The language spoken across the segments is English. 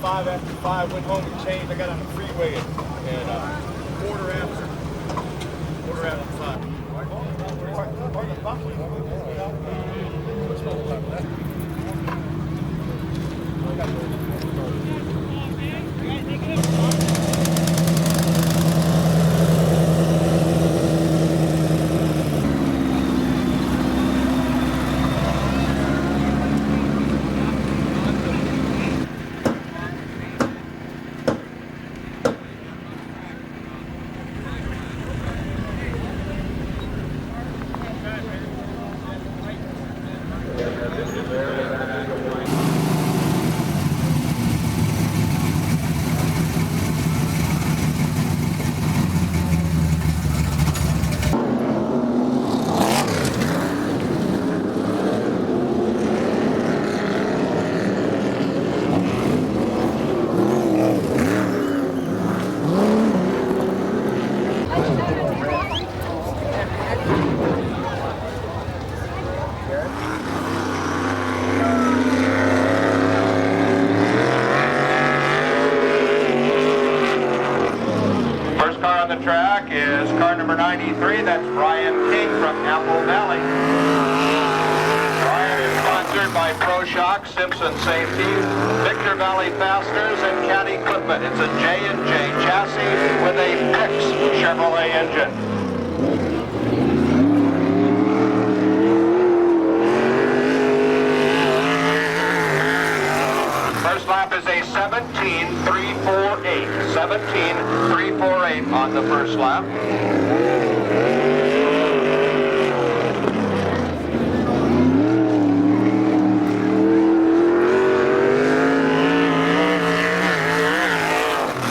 After 5, went home and changed. I got on the freeway at quarter after 5. Track is car number 93. That's Brian King from Apple Valley. Brian is sponsored by ProShock, Simpson Safety, Victor Valley Fasteners, and Cat Equipment. It's a J&J chassis with a Perris Chevrolet engine. First lap is a 17.348. 17.348 on the first lap.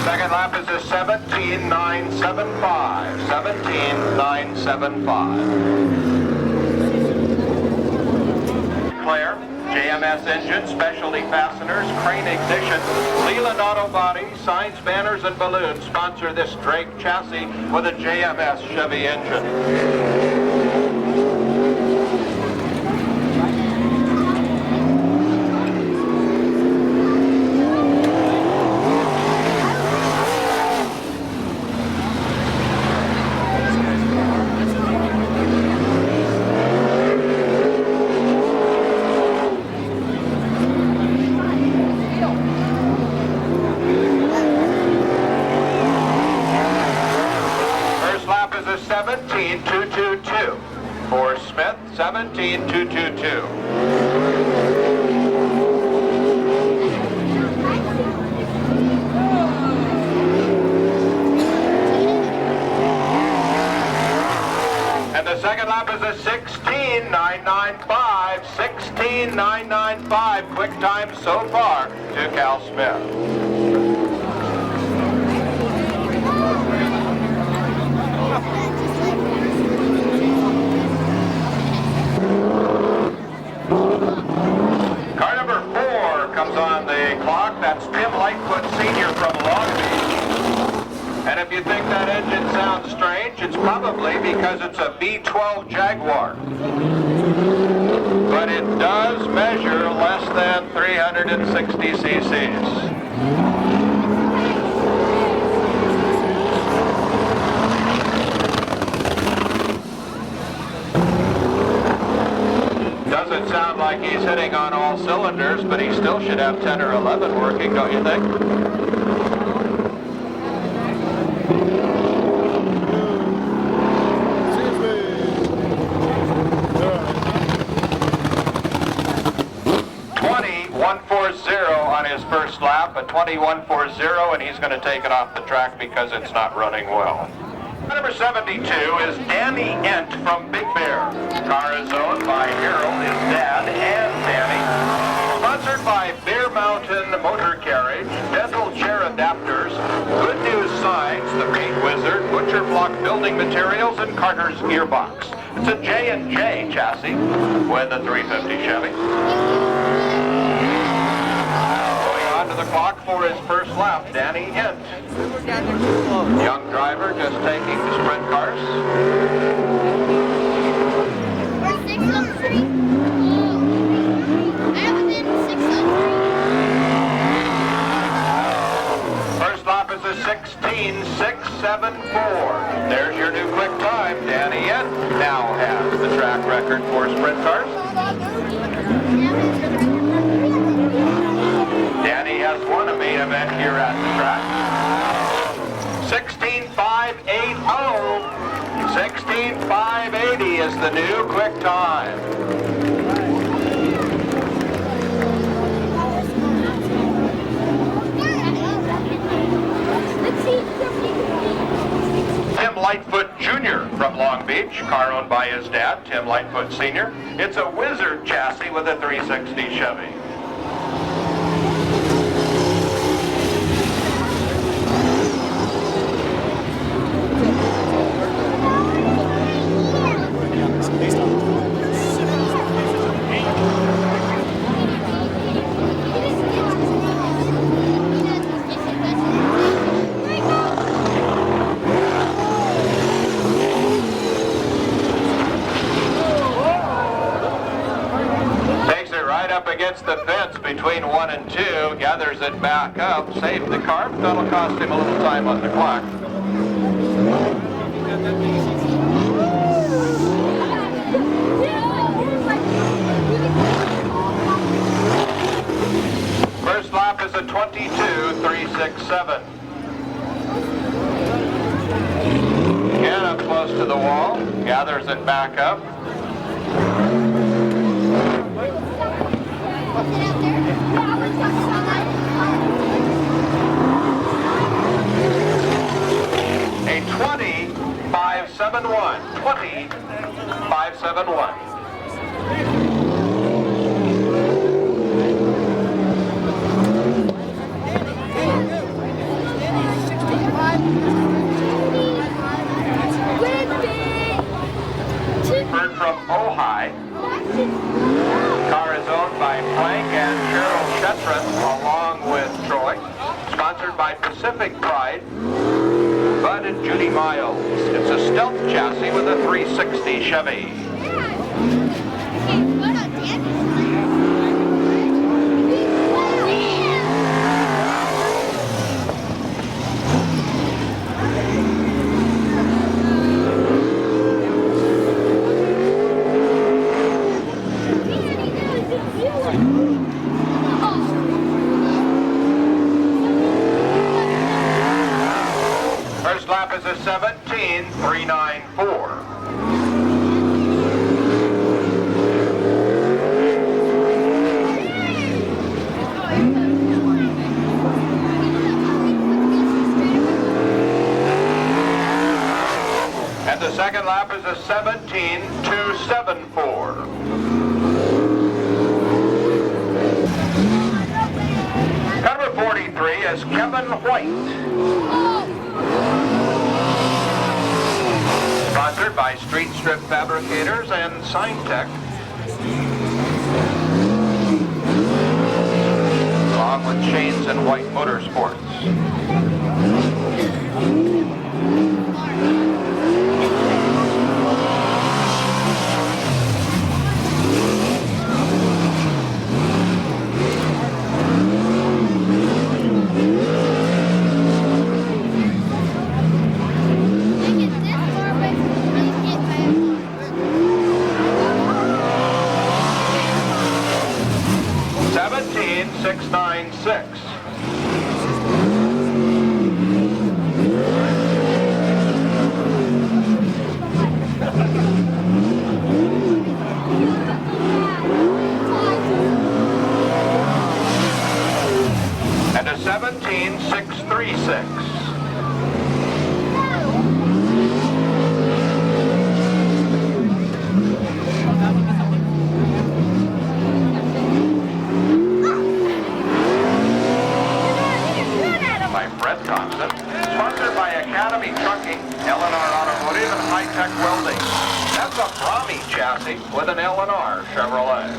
Second lap is a 17.975. 17.975. Claire. JMS engine, specialty fasteners, crane ignition, Leland Auto Body, signs, banners, and balloons sponsor this Drake chassis with a JMS Chevy engine. First lap is a 17.222. For Smith, 17.222. And the second lap is a 16.995. 16.995. Quick time so far to Cal Smith. Car number 4 comes on the clock. That's Tim Lightfoot Sr. from Long Beach. And if you think that engine sounds strange, it's probably because it's a V12 Jaguar. But it does measure less than 360 cc's. Doesn't sound like he's hitting on all cylinders, but he still should have 10 or 11 working, don't you think? On his first lap, a 21.40, and he's going to take it off the track because it's not running well. Number 72 is Danny Ent from Big Bear. Car is owned by Harold, his dad, and Danny. Sponsored by Bear Mountain Motor Carriage, Dental Chair Adapters, Good News Signs, The Paint Wizard, Butcher Block Building Materials, and Carter's Gearbox. It's a J&J chassis with a 350 Chevy. Going on to the clock for his first lap, Danny Ent. Young driver just taking the sprint cars. We're 603. I was in 603. First lap is a 16.674. There's your new quick time. Danny Ent now has the track record for sprint cars. Danny has won a main event here at the track. 16.580. 16.580 is the new quick time. Tim Lightfoot Jr. from Long Beach, car owned by his dad, Tim Lightfoot Sr. It's a Wizard chassis with a 360 Chevy. Against the fence between 1 and 2, gathers it back up, saved the car, but that'll cost him a little time on the clock. First lap is a 22.367. Again up close to the wall, gathers it back up. A 20.571. 20.571. Heard from Ojai. Car is owned by Frank and Cheryl Shetron, along with Troy. Sponsored by Pacific Pride, Bud and Judy Miles. It's a stealth chassis with a 360 Chevy. First lap is a 17.394. And the second lap is a 17.274. Number 43 is Kevin White. Sponsored by Street Strip Fabricators and Signtech. Along with Shane's and White Motorsports. a Brahmi chassis with an L&R Chevrolet.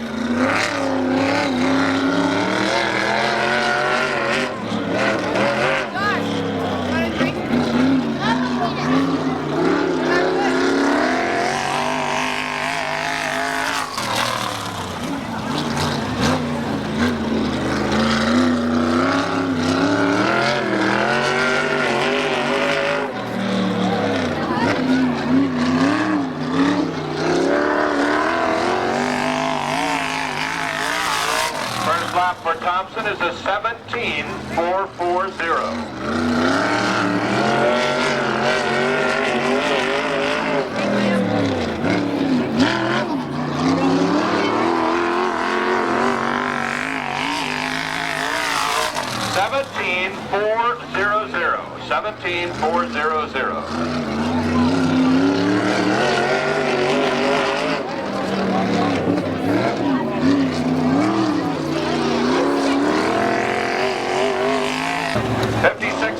First lap for Thompson is a 17.440. Seventeen four zero zero.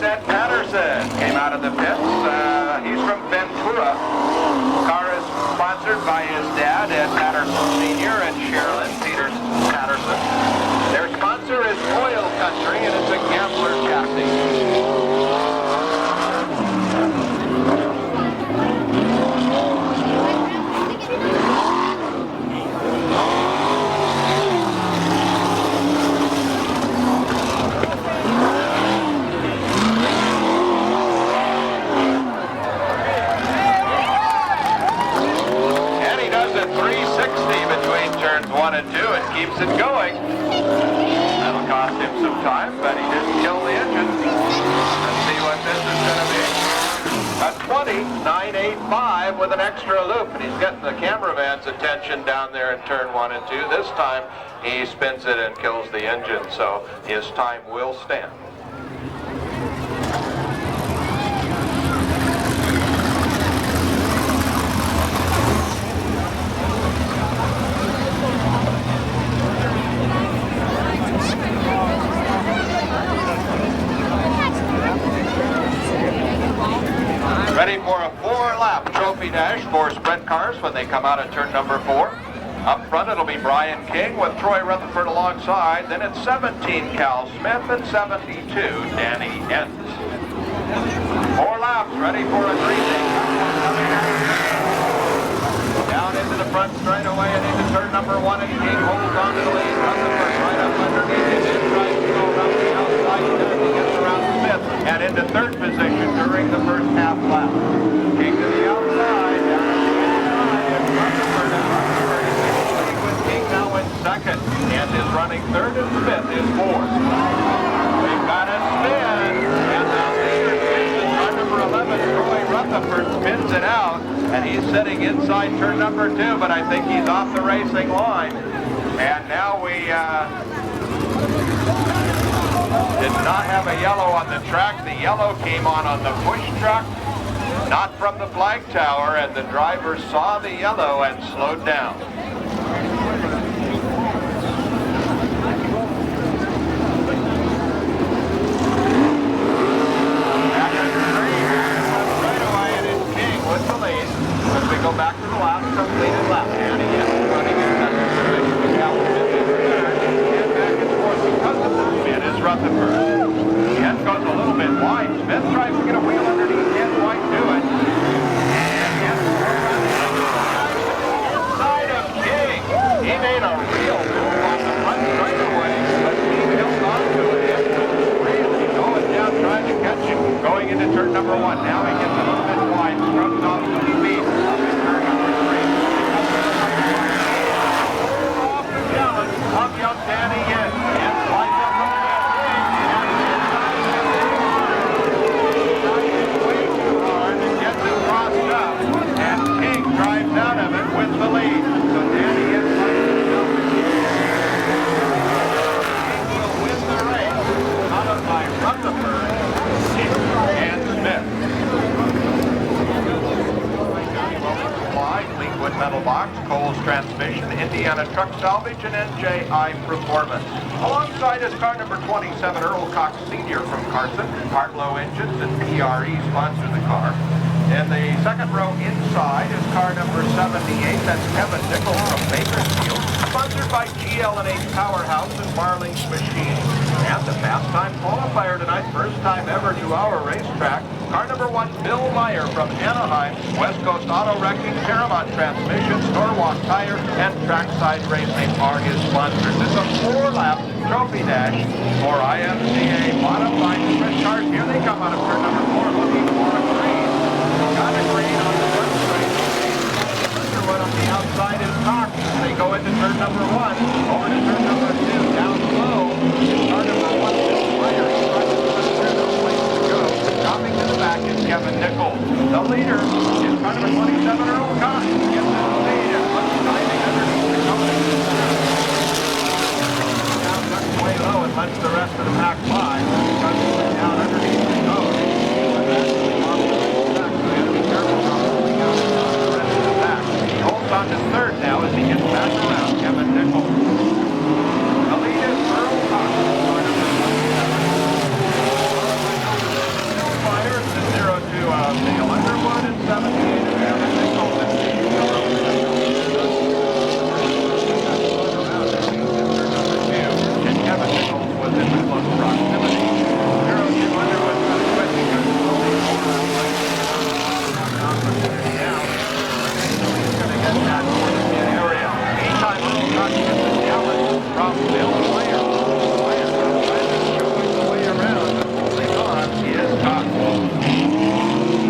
Ed Patterson came out of the pits. He's from Ventura. Car is sponsored by his dad, Ed Patterson Sr. and Sherilyn Peters Patterson. Their sponsor is Oil Country, and it's a Gambler chassis. Turns 1 and 2 and keeps it going. That'll cost him some time, but he didn't kill the engine. Let's see what this is going to be. A 20.985 with an extra loop, and he's getting the cameraman's attention down there in turn 1 and 2. This time he spins it and kills the engine, so his time will stand. Ready for a 4-lap trophy dash for sprint cars when they come out of turn number 4. Up front it'll be Brian King with Troy Rutherford alongside. Then it's 17 Cal Smith and 72 Danny Entz. 4 laps ready for a greasing. Down into the front straightaway and into turn number 1, and King holds on to the lead. Rutherford right up underneath him. Then tries to go around the outside. He gets around Smith and into third position during the first half lap. King to the outside, down to the inside, and Rutherford is leading with King now in second, and is running third, and Smith is fourth. They've got a spin, and the leader spins in turn number 11. Troy Rutherford spins it out, and he's sitting inside turn number 2, but I think he's off the racing line. And now we did not have a yellow on the track. The yellow came on the push truck, not from the flag tower, and the driver saw the yellow and slowed down. Right away, and it's King with the lead. As we go back to the last completed lap, and he is running in second position with Cal Smith in third, and back and forth because of the spin is Rutherford. Ken goes a little bit wide. Smith tries to get a wheel underneath. Can't quite do it. And inside of King. He made a real move on the front straightaway, but King held on to it. Really going down, trying to catch him. Going into turn number 1. Now he gets a little bit wide. Scrubs off some speed. Up in turn number 3. Off the challenge of young Danny in. And slides up from the and King drives out of it with the lead. So Danny is will win the race, followed by Rutherford and Smith. Supply, Fleetwood Metal Box, Coles Transmission, Indiana Truck Salvage, and NJI Performance. Alongside is car number 27, Earl Cox Sr. from Carson. Hartlow Engines and PRE sponsor the car. In the second row inside is car number 78. That's Kevin Nichols from Bakersfield. Sponsored by GL&H Powerhouse and Marling's Machine. And the fast time qualifier tonight, first time ever to our racetrack. Car number 1, Bill Meyer from Anaheim. West Coast Auto Wrecking, Paramount Transmissions, Norwalk Tire, and Trackside Racing are his sponsors. It's a 4-lap trophy dash for IMCA Modified Sprint cars. Here they come out of turn number 4, looking for a green. Got a green on the front straight. The other one on the outside is Cox. They go into turn number 1, over to turn number 2, down low. Car number 1, Bill Meyer. He's trying to clear no place to go. Dropping to the back is Kevin Nichols. The leader is car number 27, Earl Cox. Gets in the lead and looks diving underneath the company. Now cuts way low and lets the rest of the pack by. Cuts down underneath the nose. On to third now as he gets back around Kevin Nichols. The lead is Earl Cox. Bill Meyer is the 0-2 of Dale Underwood and 17 of Kevin Nichols. And Kevin Nichols was in the close proximity. 0-2 Underwood got a quick because meantime, Earl Cox gets a challenge from Bill Meyer. Meyer showing the way around, but holding on is Cox.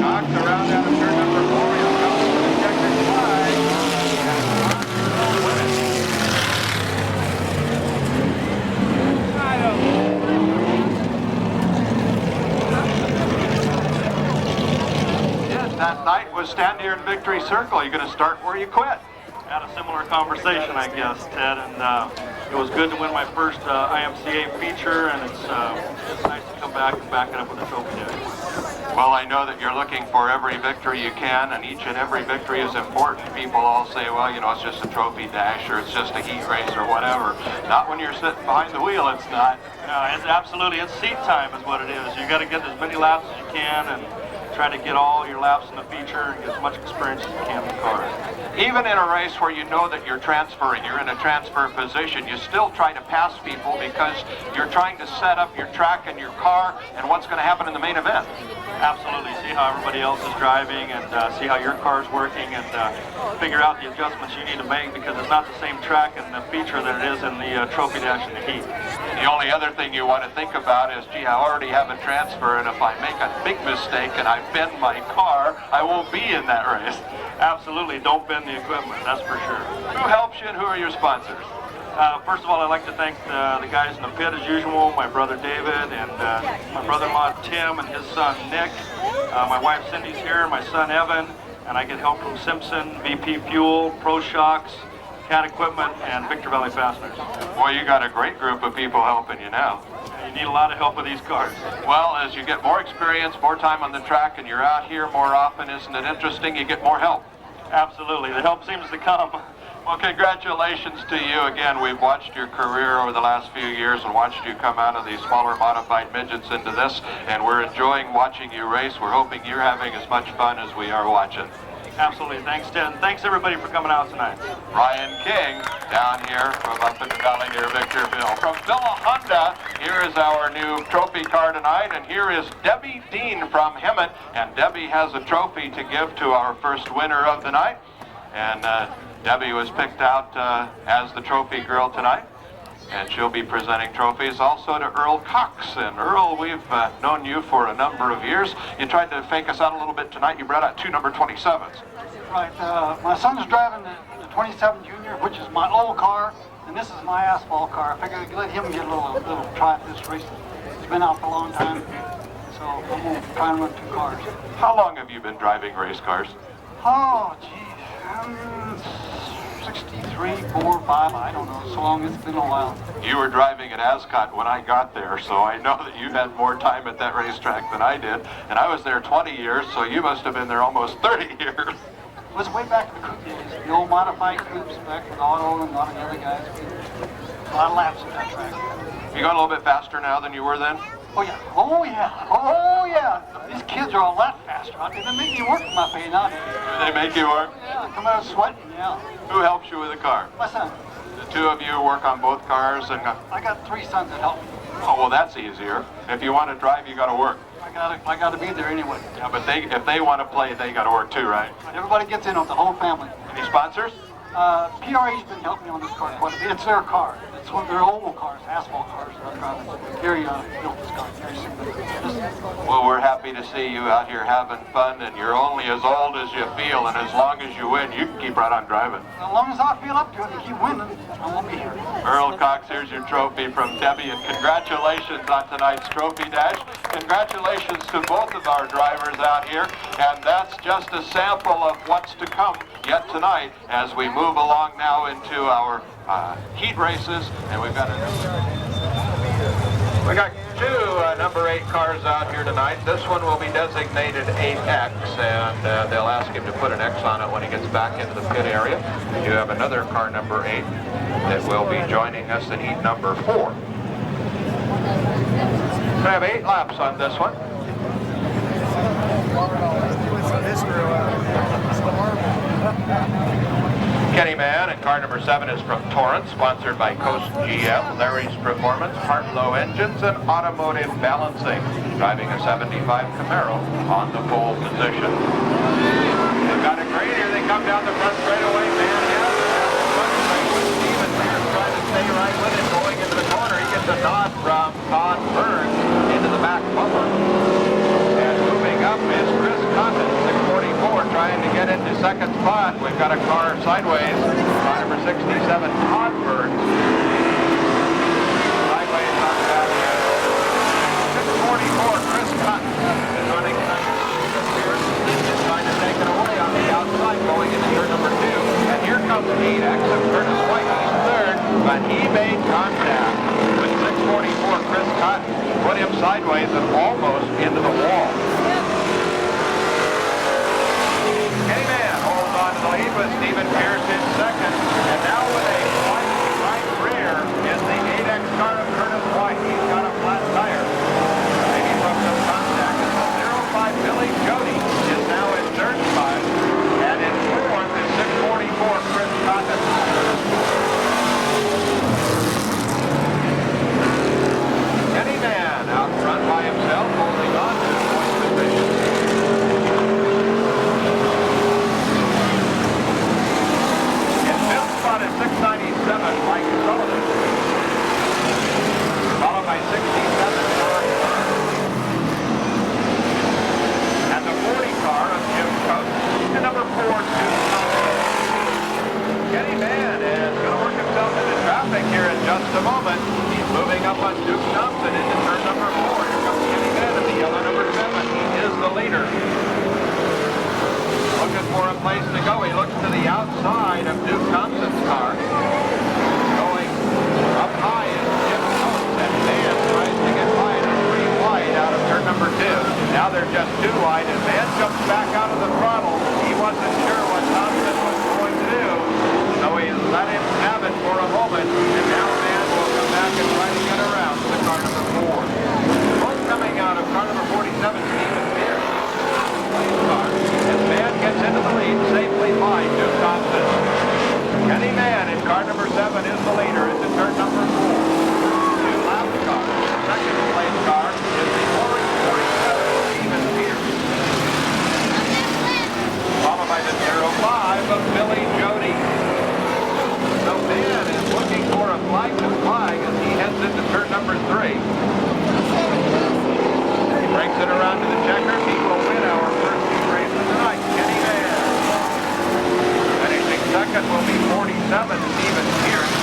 Cox around out of turn number 4. He'll come to the checkered flag. And Cox will win it. Yes, that night was stand here in Victory Circle. You're going to start where you quit. Had a similar conversation, I guess, Ted, and it was good to win my first IMCA feature, and it's nice to come back and back it up with a trophy day. Well, I know that you're looking for every victory you can, and each and every victory is important. People all say, well, you know, it's just a trophy dash, or it's just a heat race, or whatever. Not when you're sitting behind the wheel, it's not. No, it's absolutely, it's seat time is what it is. You got to get as many laps as you can, and try to get all your laps in the feature and get as much experience as you can in the cars. Even in a race where you know that you're transferring, you're in a transfer position, you still try to pass people because you're trying to set up your track and your car and what's going to happen in the main event. Absolutely. See how everybody else is driving and see how your car's working and figure out the adjustments you need to make because it's not the same track and the feature that it is in the trophy dash and the heat. The only other thing you want to think about is, gee, I already have a transfer, and if I make a big mistake and I bend my car, I won't be in that race. Absolutely. Don't bend the equipment, that's for sure. Who helps you and who are your sponsors? First of all, I'd like to thank the guys in the pit as usual, my brother David and my brother-in-law Tim and his son Nick. My wife Cindy's here, my son Evan, and I get help from Simpson, VP Fuel, Pro Shocks, Cat Equipment, and Victor Valley Fasteners. Boy, you got a great group of people helping you now. You need a lot of help with these cars. Well, as you get more experience, more time on the track, and you're out here more often, isn't it interesting? You get more help. Absolutely. The help seems to come. Well, congratulations to you again. We've watched your career over the last few years and watched you come out of these smaller modified midgets into this, and we're enjoying watching you race. We're hoping you're having as much fun as we are watching. Absolutely. Thanks, Ted. And thanks, everybody, for coming out tonight. Ryan King down here from up in the valley near Victorville. From Villa Honda, here is our new trophy car tonight, and here is Debbie Dean from Hemet, and Debbie has a trophy to give to our first winner of the night, and Debbie was picked out as the trophy girl tonight, and she'll be presenting trophies also to Earl Cox. And Earl, we've known you for a number of years. You tried to fake us out a little bit tonight. You brought out 2 number 27s. Right. My son's driving the 27 Junior, which is my old car, and this is my asphalt car. I figured I'd let him get a little try at this race. It's been out for a long time, so I'm going to try and run 2 cars. How long have you been driving race cars? Oh, geez. 63, 4, 5, I don't know. So long, it's been a while. You were driving at Ascot when I got there, so I know that you had more time at that racetrack than I did. And I was there 20 years, so you must have been there almost 30 years. It was way back in the coupe days. The old modified coupes back with Otto and a lot of the other guys. A lot of laps at that track. You going a little bit faster now than you were then? Oh, yeah. Oh, yeah. Oh, yeah. These kids are a lot faster. faster out there. They make me work for my pay nowadays. They make you work? Yeah, I come out sweating, yeah. Who helps you with the car? My son. The two of you work on both cars and... I got 3 sons that help me. Oh, well, that's easier. If you want to drive, you got to work. I gotta be there anyway. Yeah, but if they want to play, they got to work too, right? Everybody gets in on the whole family. Any sponsors? PRE's been helping me on this car quite a bit. It's their car. It's one of their old cars, asphalt cars that I'm driving. Gary built this car. Gary Sigmund. Well, we're happy to see you out here having fun, and you're only as old as you feel, and as long as you win, you can keep right on driving. As long as I feel up to it and keep winning, I won't be here. Earl Cox, here's your trophy from Debbie, and congratulations on tonight's trophy dash. Congratulations to both of our drivers out here, and that's just a sample of what's to come yet tonight as we move along now into our heat races, and we got two number 8 cars out here tonight. This one will be designated 8X, and they'll ask him to put an X on it when he gets back into the pit area. We do have another car number 8 that will be joining us in heat number 4. We have 8 laps on this one. Kenny Mann, and car number 7 is from Torrance, sponsored by Coast GM, Larry's Performance, Hartlow Engines, and Automotive Balancing. Driving a 75 Camaro on the pole position. They've got a grade here. They come down the front straightaway. Mann has it. Steven Pierce trying to stay right with it, going into the corner. He gets a nod from Todd Burns into the back bumper. And moving up is Chris Cotton, 644, trying to get into second spot. We've got a car sideways. Car number 67, Todd Burns. Sideways on the back. 644, Chris Cotton is running Pierce. Is trying to take it away on the outside, going into turn number 2. And here comes Pete X of Curtis White. He's third, but he made contact with 644, Chris Cotton. Put him sideways and almost into the wall. Kenny Mann holds on to the lead with Stephen Pierce in second. And now with a slight right rear is the 8X car of Curtis White. He's got a flat tire. Maybe from some contact. And the 05 Billy Jody is now in third spot. And in fourth is 644 Chris Cotton. Kenny Mann out front by himself, holding on to the point position. In fifth spot is 697, Mike Sullivan. Followed by 67, John Burns. And the 40 car of Jim Coates. And number 4, Duke Thompson. Kenny Mann is going to work himself into traffic here in just a moment. He's moving up on Duke Thompson into turn number 4. Here comes Kenny Mann in the yellow number 7. He is the leader. Looking for a place to go. He looks to the outside of Duke Thompson's car. Going up high is Jim Coates, and Mann tries to get by it 3 wide out of turn number 2. Now they're just 2 wide, and Mann jumps back out of the throttle. He wasn't sure what Thompson was going to do, so he let him have it for a moment, and now Mann will come back and try to get around to the car number 4. Both coming out of car number 47, Stephen Pierce. Car. As Mann gets into the lead, safely by Duke Thompson. Kenny Mann in car number 7 is the leader into turn number 4. 2 lap car. The second place car is the orange 47, Stephen Pierce. Followed by the 05 of Billy Jody. So Mann is looking for a flag to flag as he heads into turn number 3. He brings it around to the checkers. He will win our first heat race of the night. Kenny Mann. Finishing second will be 47, Stephen Pierce.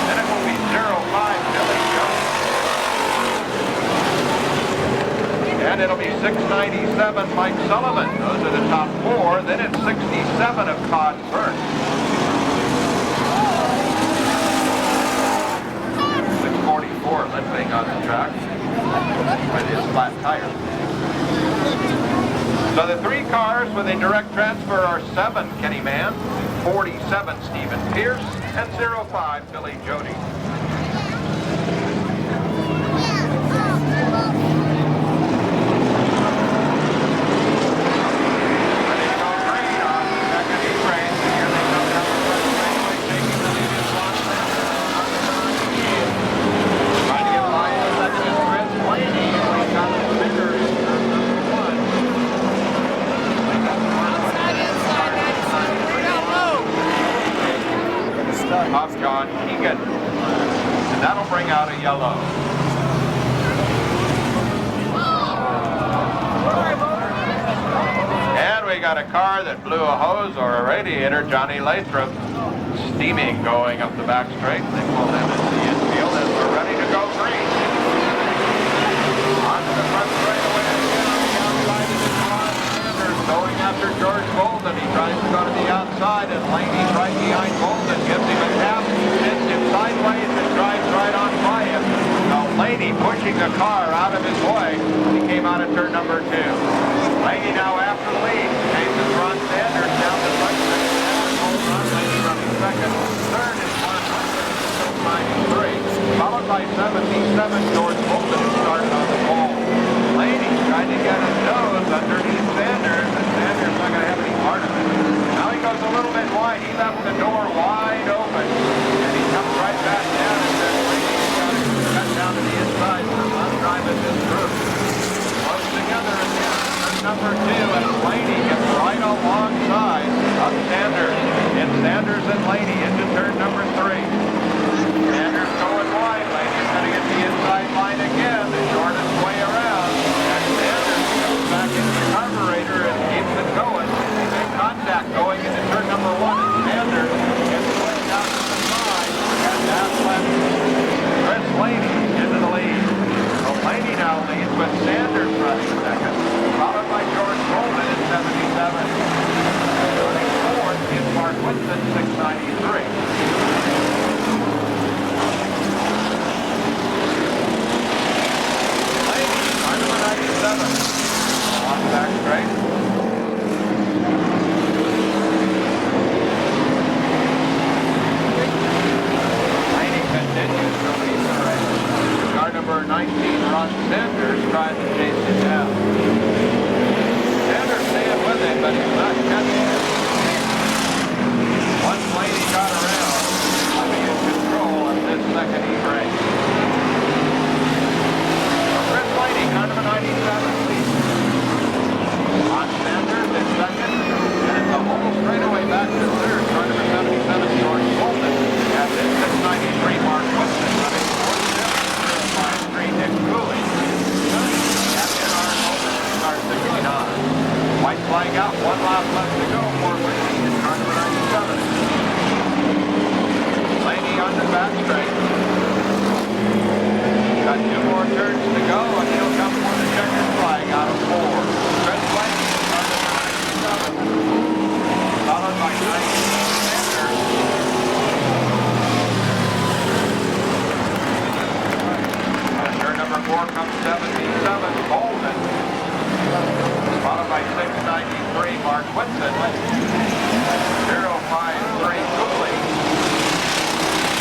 Then it will be 05, Billy Jody. And it'll be 697, Mike Sullivan. Those are the top 4. Then it's 67 of Todd Burns. 644 limping on the track with his flat tire. So the 3 cars with a direct transfer are 7, Kenny Mann, 47, Stephen Pierce, and 05, Billy Jody. on Keegan. And that'll bring out a yellow. And we got a car that blew a hose or a radiator, Johnny Lathrop, steaming going up the back straight. They pulled him into the infield as we're ready to go green. Onto the front straightaway again on the outside of the car. Sanders going after George Bolden. He tries to go to the outside, and Laney's right behind Bolden. Gives him a tap, hits him sideways, and drives right on by him. Now Laney pushing the car out of his way. He came out of turn number 2. Laney now after the lead. Chases Ron Sanders down the front straight. Laney running second. Third is Mark Hudson, 93. Followed by 77, George Bolden, who started on the pole. Laney trying to get his nose underneath Sanders, and Sanders not going to have any part of it. Now he goes a little bit wide. He left the door wide open, and he comes right back down, and then Laney's got to cut down to the inside. I'm driving this group. Close together again. Number 2, and Laney gets right alongside of Sanders. It's Sanders and Laney into turn number 3. Sanders going wide. Laney's going to get the inside line again, the shortest way around. And Sanders goes back into the carburetor and keeps it going. They make contact going into turn number 1, and Sanders gets pushed out to the side. And that's left Chris Laney into the lead. So Laney now leads with Sanders running second, followed by George Bolden at 77. Running fourth is Mark Woodson, 693. Laney, number 97. On back straight. Laney continues to lead the race. Car number 19, Ron Sanders, trying to chase him down. Sanders staying with him, but he's not catching him. Once Laney got around, I'll be in control of this second E-brake. Chris Laney, car number 97, leads. Ron Sanders in second, and it's a whole straightaway back to third. Car number 77, George Bolden, and this 693, Mark Woodson, running 47. Nick Cooley. Captain Arnold, car 69. White flag out, 1 lap left to go for Laney in car number 97. Laney on the back straight. Got 2 more turns to go, and he'll come for the checkered flag out of 4. Chris Laney in car number 97. Followed by 19 Sanders. Number 4 comes 77, Bolden. Followed by 693, Mark Woodson. 053, Cooley.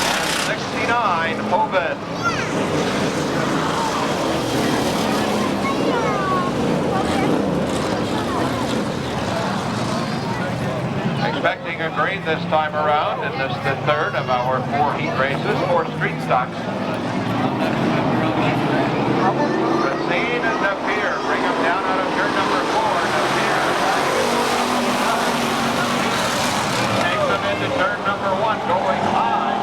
And 69, Hoban. Expecting a green this time around, and this is the third of our 4 heat races for street stocks. Racine and Napier bring him down out of turn number 4. Napier takes him into turn number 1, going high.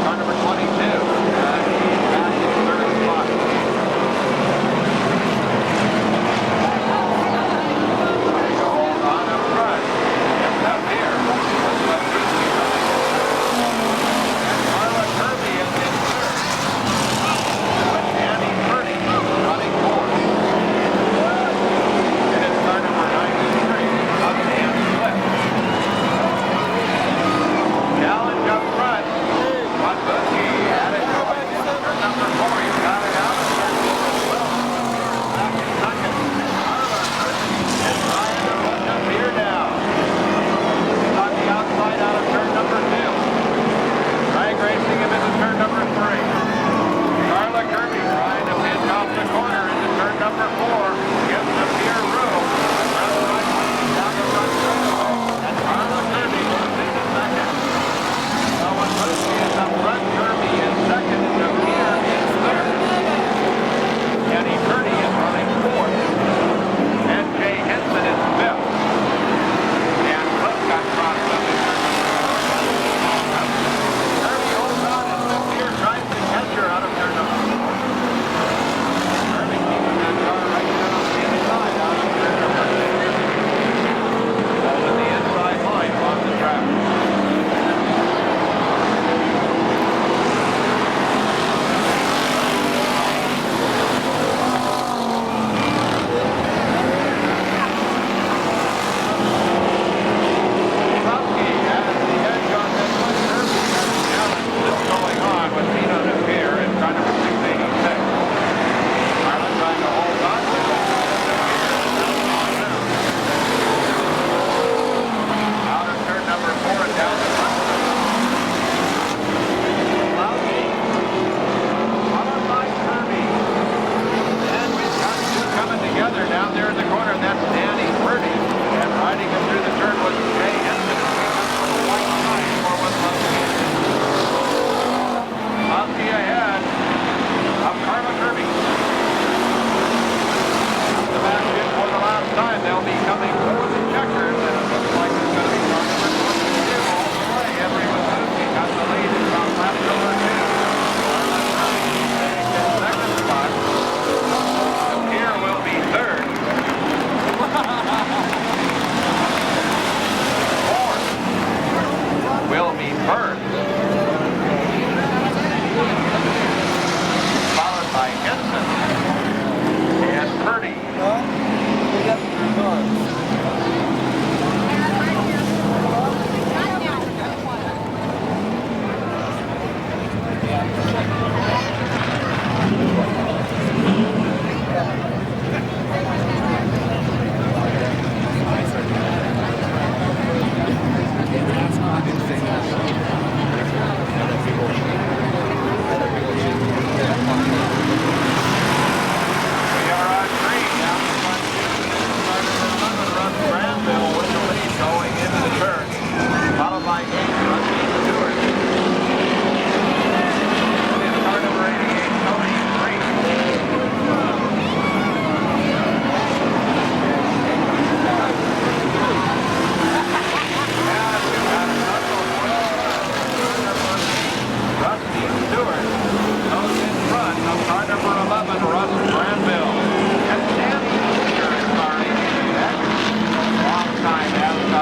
Turn number 22, and he's back in third spot. They go on up front. It's Napier. And Marla Kirby in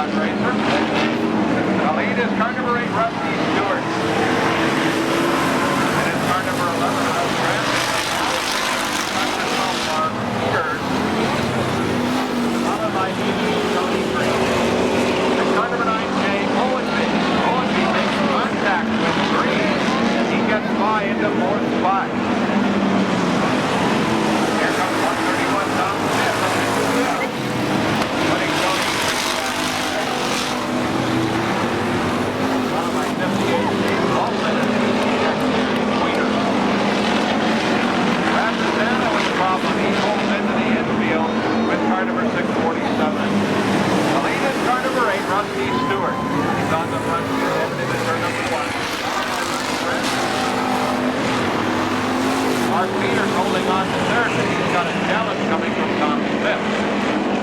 dog racer. The lead is car number 8, Rusty Stewart. And it's car number 11, Russ Grant. Mark Peters. Followed by Tony Green. And car number 9, Jay Owenby. Owenby makes contact with Green. And he gets by into 4th spot. Here comes 131 Tom Smith. Winning Tony. Followed by 58 Steve Paulson and 88 Queener. Razzanana with the problem. He pulls into the infield with car number 647. The lead is car number 8, Rusty Stewart. He's on the front end into turn number 1. Mark Peters holding on to third, but he's got a challenge coming from Tom Smith.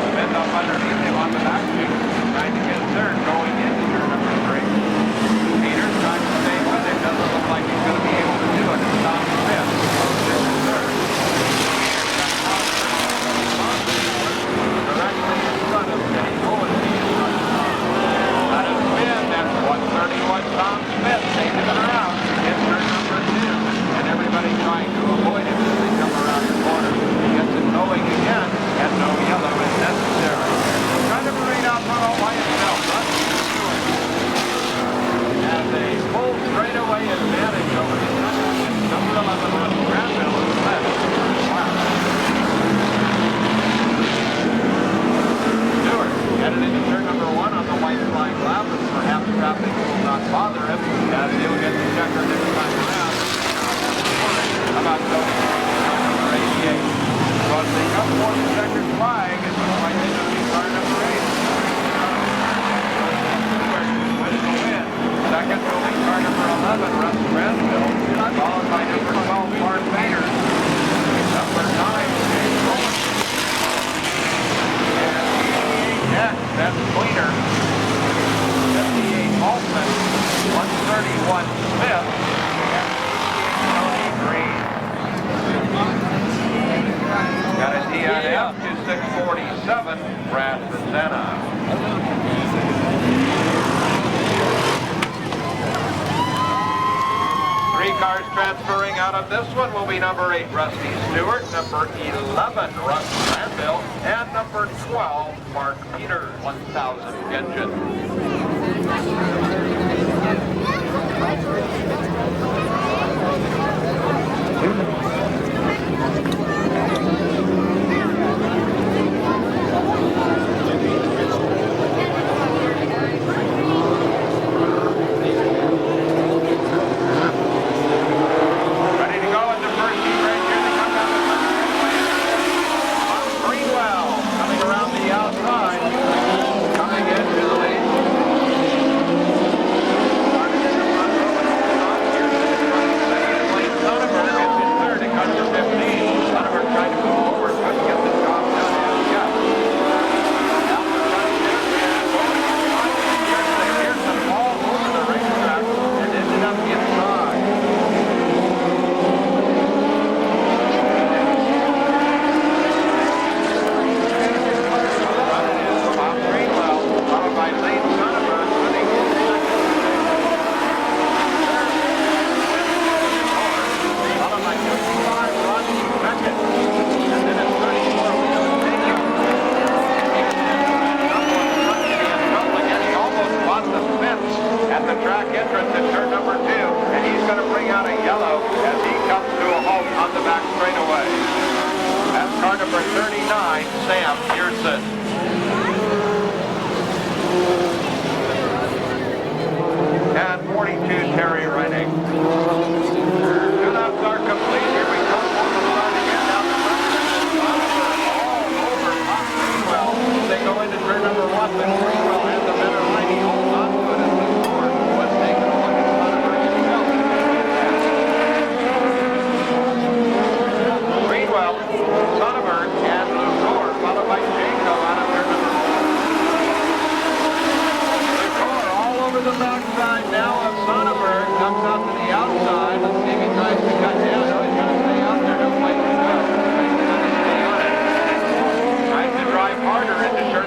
Smith up underneath him on the back seat, trying to get third going into turn number 3. Peters trying to stay with it. Doesn't look like he's going to be able to do it. It's Tom Smith. This is third. Directly in front of Jay Owenby. That has been that 131 Tom Smith taking it around in turn number 2. And everybody trying to avoid him as they come around the corner. He gets it going again, and no yellow is necessary. Trying to bring out Bruno by himself. Rusty Stewart has a full straightaway advantage over the number 11 Russ Granville is left. Stewart headed into turn number 1 on the white flag lap, and perhaps traffic will not bother him as he'll get the checker next time around. How about Tony Green, number 88? Well, they come for the checkered flag, and looks like they're going to be car number 8. With the win. Second will be car number 11, Russ Granville, followed by number 12, Mark Peters. Number 9, James Rowan. And 88 next, that's Cleaner. 58 Altman. 131 Smith. Got a DNF to 647, Brad Rosanna. Three cars transferring out of this one will be number 8, Rusty Stewart, number 11, Russ Granville, and number 12, Mark Peters, 1000 engine.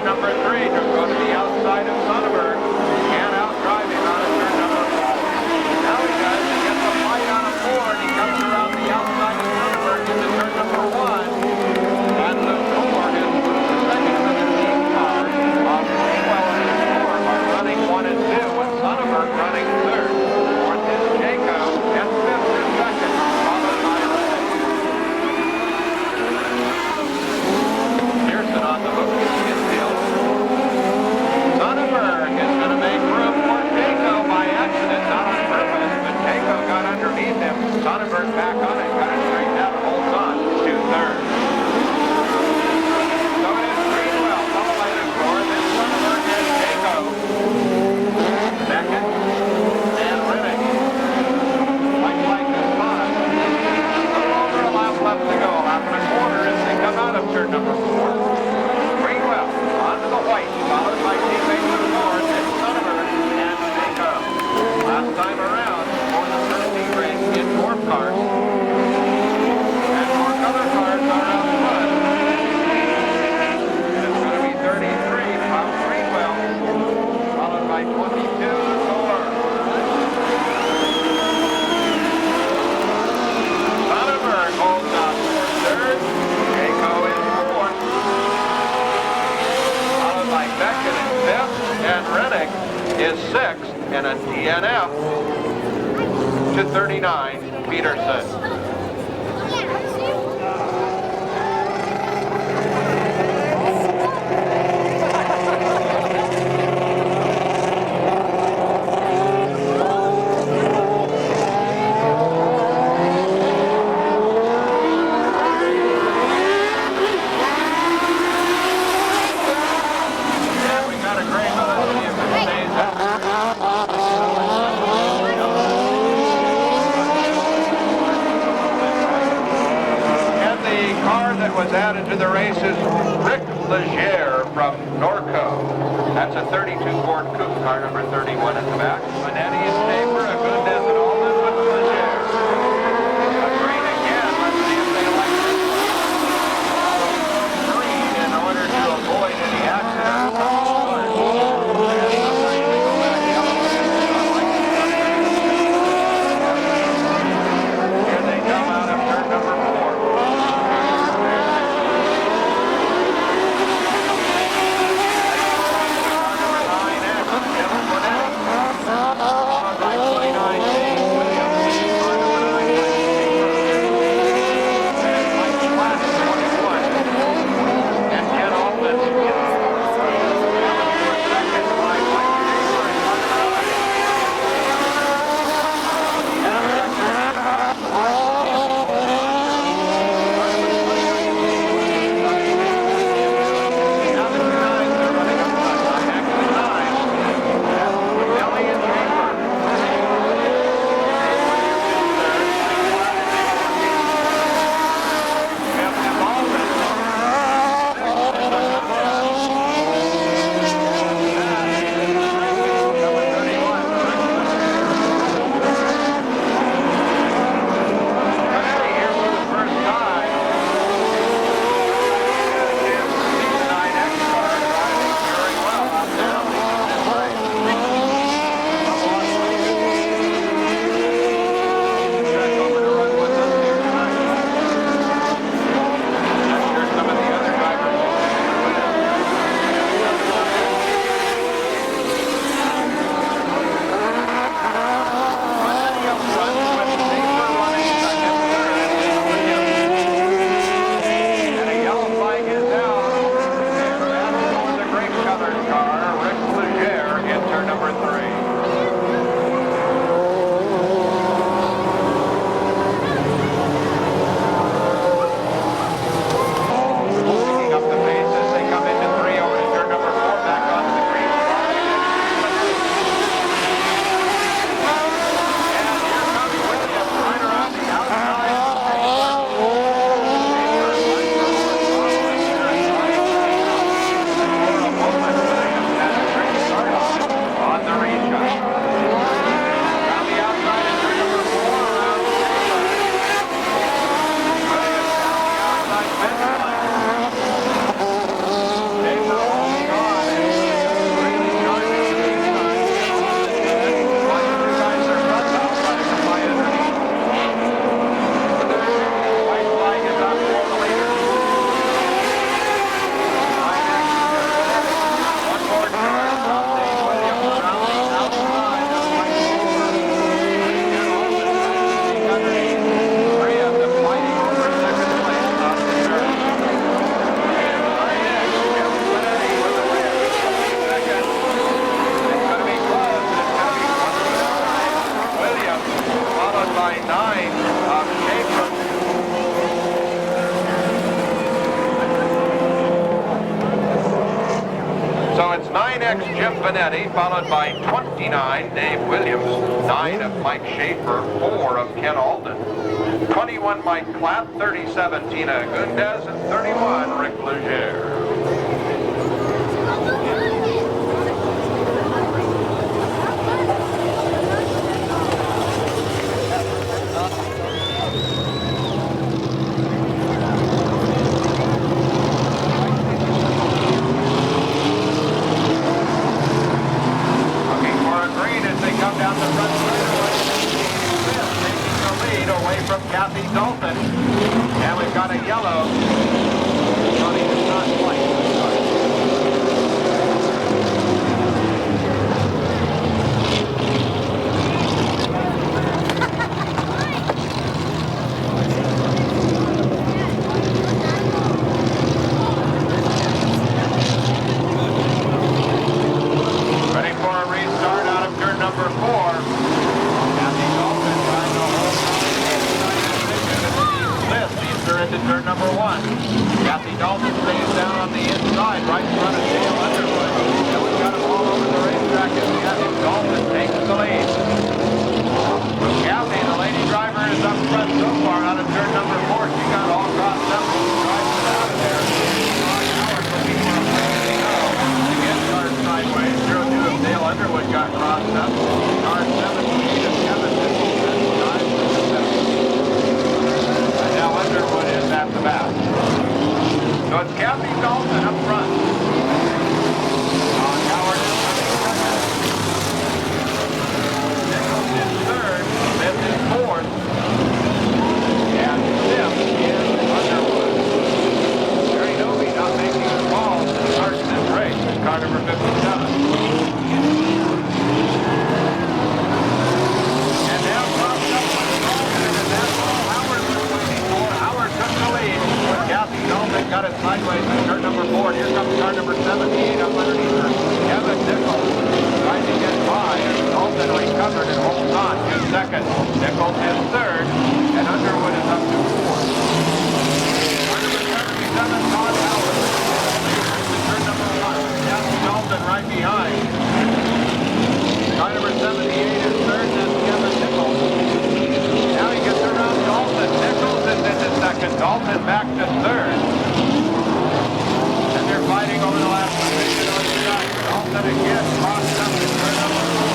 Number 3 to go to the outside of by 22 to score. Sonnenberg holds up for third. Jaco in fourth. Followed by Beckett in fifth. And Rennick is sixth. And a DNF to 39, Peterson. Was added to the races Rick Legere from Norco. That's a 32 Ford Coupe, car number 31 at the back. Manetti and Schaefer, a good death at Alden with Legere. A green again, let's see if they like this one. Green in order to avoid any accidents. Here they come out of turn number 4. Jim Benetti, followed by 29, Dave Williams, 9 of Mike Schaefer, 4 of Ken Alden, 21, Mike Clapp, 37, Tina Gundez, and 31, Rick Legere. Kathy Dalton. And we've got a yellow. Johnny is not white. Ready for a restart out of turn number 4. Kathy Dalton trying to hold on. Liz leads her into turn number 1. Kathy Dalton stays down on the inside, right in front of Dale Underwood. And we've got them all over the racetrack as Kathy Dalton takes the lead. Kathy, the lady driver, is up front so far out of turn number 4. She got all crossed up and drives it out of there. Howard looking for a place to go. Again, cars sideways. 02 of Dale Underwood got crossed up. Car 78 of Kevin Nicholson drives to the 7th. And now Underwood is at the back. So it's Kathy Dalton up front. Howard is coming second. Nichols is third. Smith is fourth. And fifth is Underwood. Jerry Novy not making the call to start this race. Car number 57. And now crossed up with Dalton, and that's all Howard was waiting for. Howard took the lead. Kathy Dalton got it sideways in turn number 4. And here comes car number 78 up underneath her. Kevin Nichols trying to get by, and Dalton recovered and holds on to second. Nichols is third, and Underwood is up to 4th. Car number 77, Todd Howard. Turn number 1. Kathy Dalton right behind. Car number 78 is third, and that's Kevin Nichols. Now he gets around Dalton. Nichols is into second. Dalton back to third. And they're fighting over the last position on the side. Dalton again crossed up in turn number 4.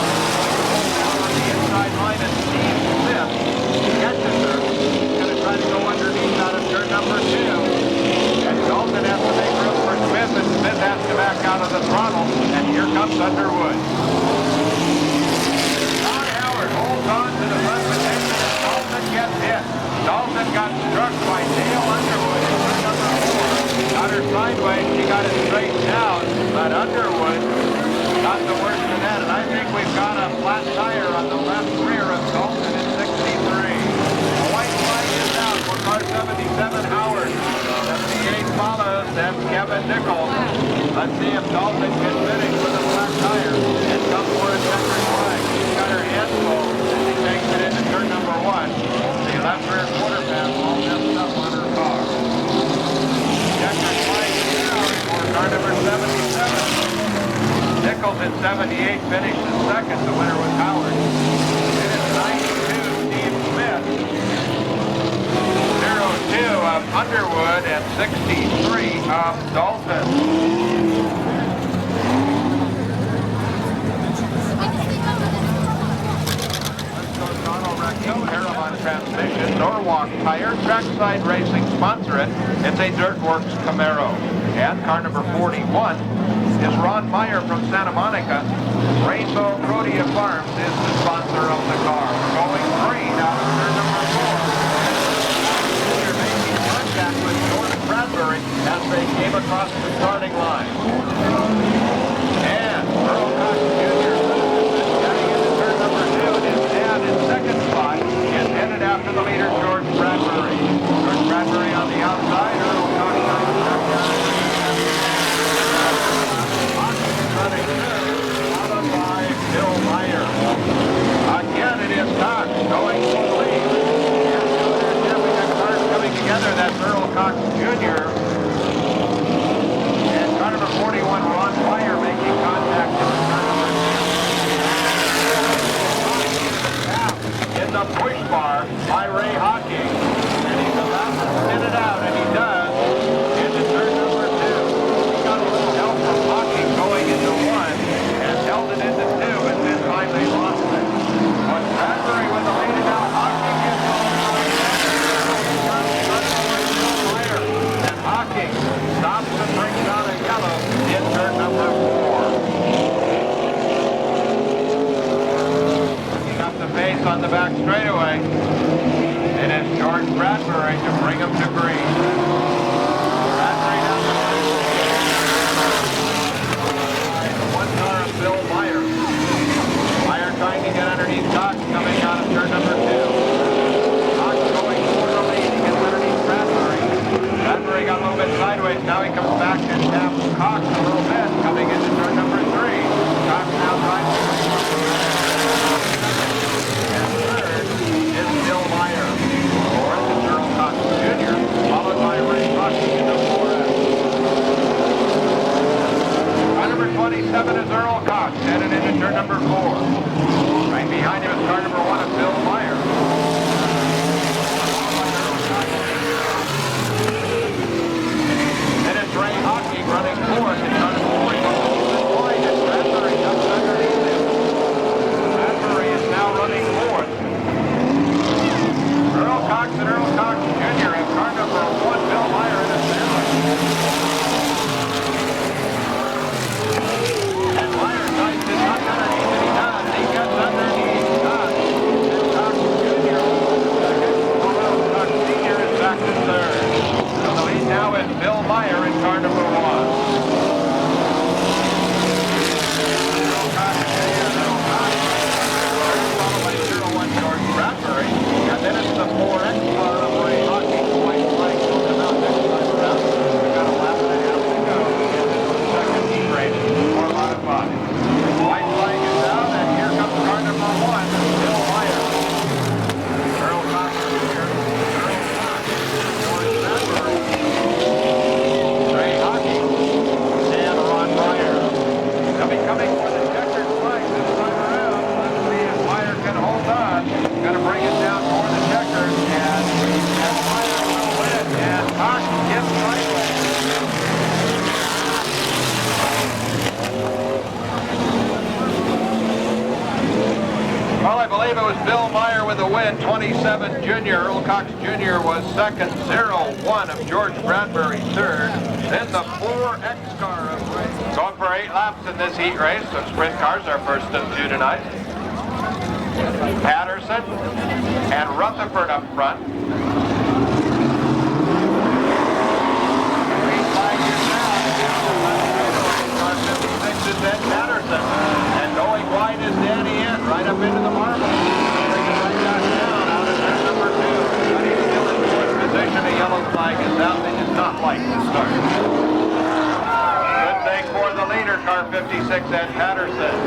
Down on the inside line, and Steve Smith catches her. He's going to try to go underneath out of turn number 2. And Dalton has to make room for Smith, and Smith has to back out of the throttle. And here comes Underwood. Todd Howard holds on to the front position, and Dalton gets hit. Dalton got struck by Dale Underwood in turn number 4. Got her sideways, she got it straightened out, but Underwood got the worst of that, and I think we've got a flat tire on the left rear of Dalton at 63. The white flag is out for car 77, Howard. 78 follows, that's Kevin Nichols. Let's see if Dalton can finish with a flat tire and come for a checkered flag. She's got her hands full, and she takes it into turn number 1. The left rear quarter panel all messed up on her car. Checkered flag is out for car number 77. Nichols at 78 finishes second. The winner was Howard. It is 92, Steve Smith. 02 of Underwood and 63 of Dalton. Airline transmission, Norwalk Tire, Trackside Racing sponsor it. It's a Dirtworks Camaro. And car number 41 is Ron Meyer from Santa Monica. Rainbow Rhodia Farms is the sponsor of the car. Going green out of turn number 4. They're making contact with Jordan Bradbury as they came across the starting line. And Earl Cox Jr. getting into turn number 2, and his dad in second spot is headed after the leader, George Bradbury. George Bradbury on the outside, Earl Cox on the second. Running third, followed by Bill Meyer. Again, it is Cox going to the lead. And there's cars coming together. That's Earl Cox Jr. And car number 41, Ron Meyer, making contact with car number 2. In the push bar by Ray Hawking. And he's about to spin it out, and he does. Into turn number 2. He got a little help from Hawking going into 1 and held it into 2, and then finally lost it. But Bradbury with the lead, now Hawking is and Hawking stops and brings out a yellow in turn number 4. Picking up the pace on the back straightaway. It is George Bradbury to bring him to green. Bradbury down the line. One car of Bill Meyer. Meyer trying to get underneath Cox coming out of turn number 2. Cox going for the lead. He gets underneath Bradbury. Bradbury got a little bit sideways. Now he comes back and taps Cox a little bit coming into turn number 3. Cox now trying to... And third is Bill Meyer. Fourth is Earl Cox Jr., followed by Ray Bucky in the 4X. Car number 27 is Earl Cox, headed into turn number 4. Right behind him is car number 1 of Bill Meyer. Then it's Ray Hockey running 4th in car number 4. Wide and Bradbury just underneath him. Bradbury is now running 4th. Earl Cox and Earl Cox Jr. have car number 1, Bill Meyer, in his sandwich. And Meyer tries to tuck underneath, and he does. He gets underneath Cox. And Cox Jr. Earl Cox Sr. is back to 3rd. So the lead now is Bill Meyer in car number 1. Earl Cox Jr. Earl Cox. Followed by 01 George Bradbury. And then it's the 4X car of Ray Hockey. White flag will come out next time around. We've got a lap and a half to go to get into the second heat race for modified. White flag is out, and here comes car number 1, Bill Meyer. Earl Cox Jr., Earl Cox, George Bradbury, Ray Hockey, and Ron Meyer. They'll be coming for the checkered flag this time around. Let's see if Meyer can hold on. Going to bring it down for the checkers, and Meyer will win, and Cox gets sideways. Well, I believe it was Bill Meyer with the win, 27 Jr. Earl Cox Jr. was second, 01 of George Bradbury third. Then the 4X car of Ray. Going for 8 laps in this heat race. The sprint cars are first of 2 tonight. Patterson and Rutherford up front. Green flag is down. Car 56 is Ed Patterson. And going wide is Danny Ent, right up into the marble. Bring it right back down out of turn number 2. But he's still in 4th position. A yellow flag is out. They did not like the start. Good thing for the leader, car 56, Ed Patterson.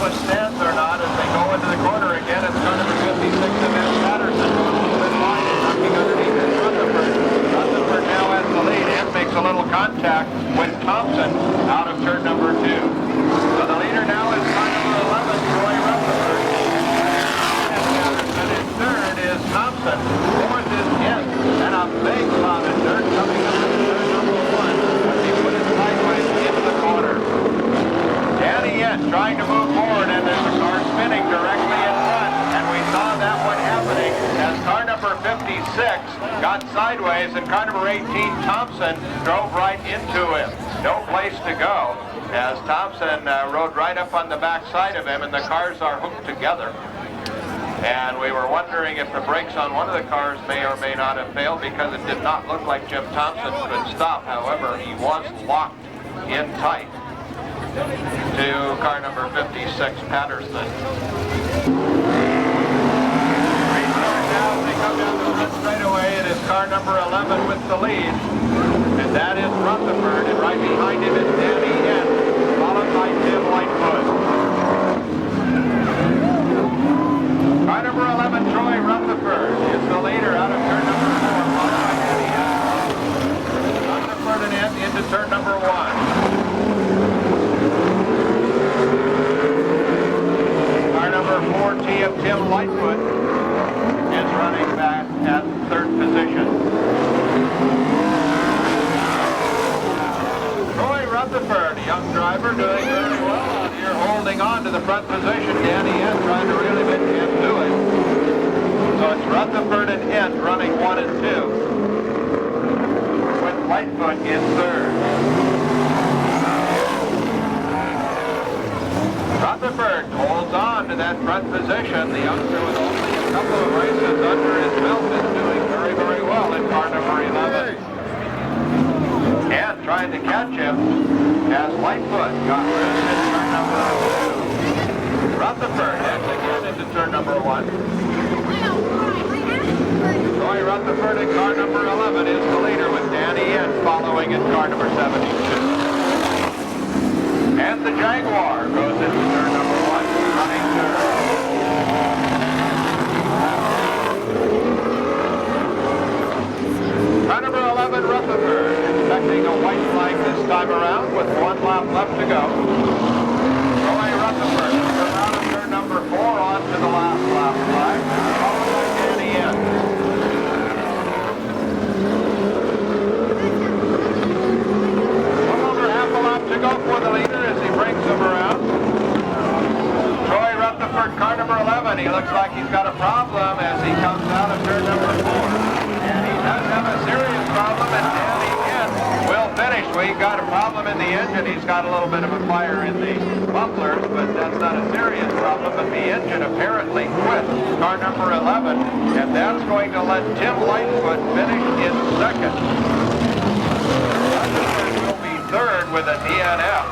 Stands or not as they go into the corner again. It's car number 56 of Ed Patterson going a little bit wide and knocking underneath it. Rutherford now has the lead and makes a little contact with Thompson out of turn number 2. So the leader now is car number 11, Troy Rutherford. And Patterson in third is Thompson. Fourth is Ent. And a big cloud of dirt coming up to turn number 1 as he put it sideways into the corner. Danny Ent trying to move forward, and there's a car spinning directly in front, and we saw that one happening as car number 56 got sideways, and car number 18, Thompson, drove right into him. No place to go, as Thompson rode right up on the back side of him, and the cars are hooked together. And we were wondering if the brakes on one of the cars may or may not have failed, because it did not look like Jim Thompson could stop. However, he was locked in tight to car number 56, Patterson. Restart now as they come down the front straightaway. It is car number 11 with the lead, and that is Rutherford, and right behind him is Danny Ent, followed by Tim Lightfoot. Car number 11, Troy Rutherford, is the leader out of turn number 4, followed by Danny Ent. Rutherford and Ent into turn number 1. Car number 4T of Tim Lightfoot is running back at 3rd position. Troy Rutherford, driver, doing very well out here, holding on to the front position. Danny Ent trying to reel him in, can't do it. So it's Rutherford and Ent running 1 and 2. With Lightfoot in third. Rutherford holds on to that front position. The youngster with only a couple of races under his belt is doing very, very well in car number 11. And trying to catch him as Lightfoot got rid in turn number 2. Rutherford heads again into turn number 1. Roy Rutherford in car number 11 is the leader with Danny Ent following in car number 72. And the Jaguar goes into turn number 1, running third. Car number 11, Rutherford, expecting a white flag this time around with 1 lap left to go. Roy Rutherford comes out of turn number 4 on to the last lap flag, followed by Danny Ent. To go for the leader as he brings him around. Troy Rutherford, car number 11. He looks like he's got a problem as he comes out of turn number 4. And he does have a serious problem, and Danny Ent will finish. We got a problem in the engine. He's got a little bit of a fire in the mufflers, but that's not a serious problem. But the engine apparently quit car number 11, and that's going to let Tim Lightfoot finish in second. Third with a DNF.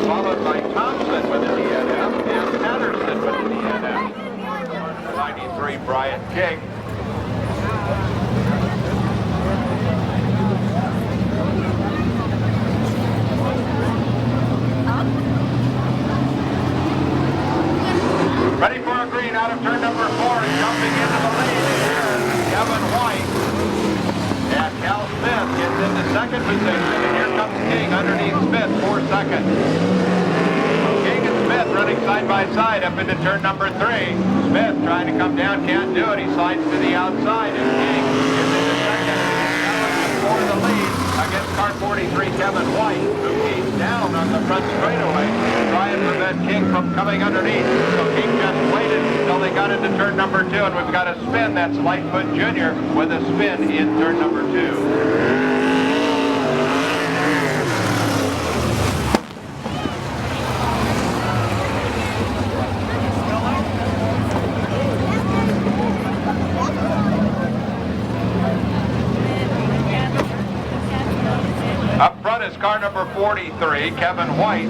Followed by Thompson with a DNF and Patterson with a DNF. 93, Brian King. Ready for a green out of turn number 4 and jumping into the lead is Kevin White. And Cal Smith gets into second position, and here comes King underneath Smith for second. King and Smith running side by side up into turn number 3. Smith trying to come down, can't do it. He slides to the outside, and King is into second. Challenging for the lead against car 43, Kevin White, who he's down on the front straightaway, trying to prevent King from coming underneath. So King just waited until they got into turn number 2, and we've got a spin. That's Lightfoot Jr. with a spin in turn number 2. Up front is car number 43, Kevin White,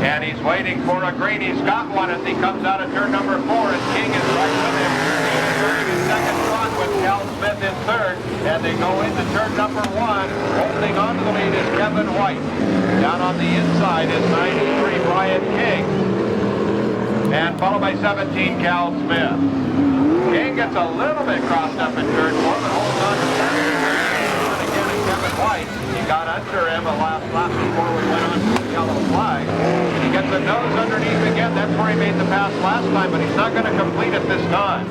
and he's waiting for a green. He's got one as he comes out of turn number 4, and King is right with him. King is turning in second spot with Cal Smith in third, and they go into turn number 1. Holding on to the lead is Kevin White. Down on the inside is 93, Brian King, and followed by 17, Cal Smith. King gets a little bit crossed up in turn 4, but holds on to second. Again, is Kevin White. He got under him a lap before we went on to the yellow flag. And he gets the nose underneath again. That's where he made the pass last time, but he's not going to complete it this time.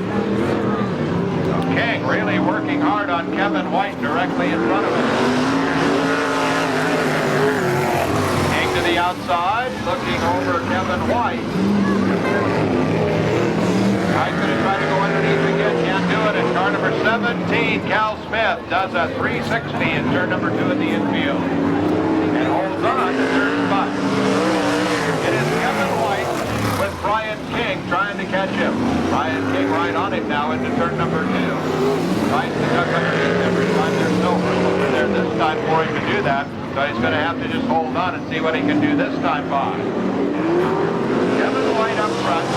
So King really working hard on Kevin White directly in front of him. King to the outside, looking over Kevin White. White's going to try to go underneath again, can't do it. And car number 17, Cal Smith, does a 360 in turn number 2 in the infield. And holds on to third spot. It is Kevin White with Brian King trying to catch him. Brian King right on it now into turn number 2. Tries to duck underneath every time there's no room over there this time for him to do that. So he's going to have to just hold on and see what he can do this time by. Kevin White up front.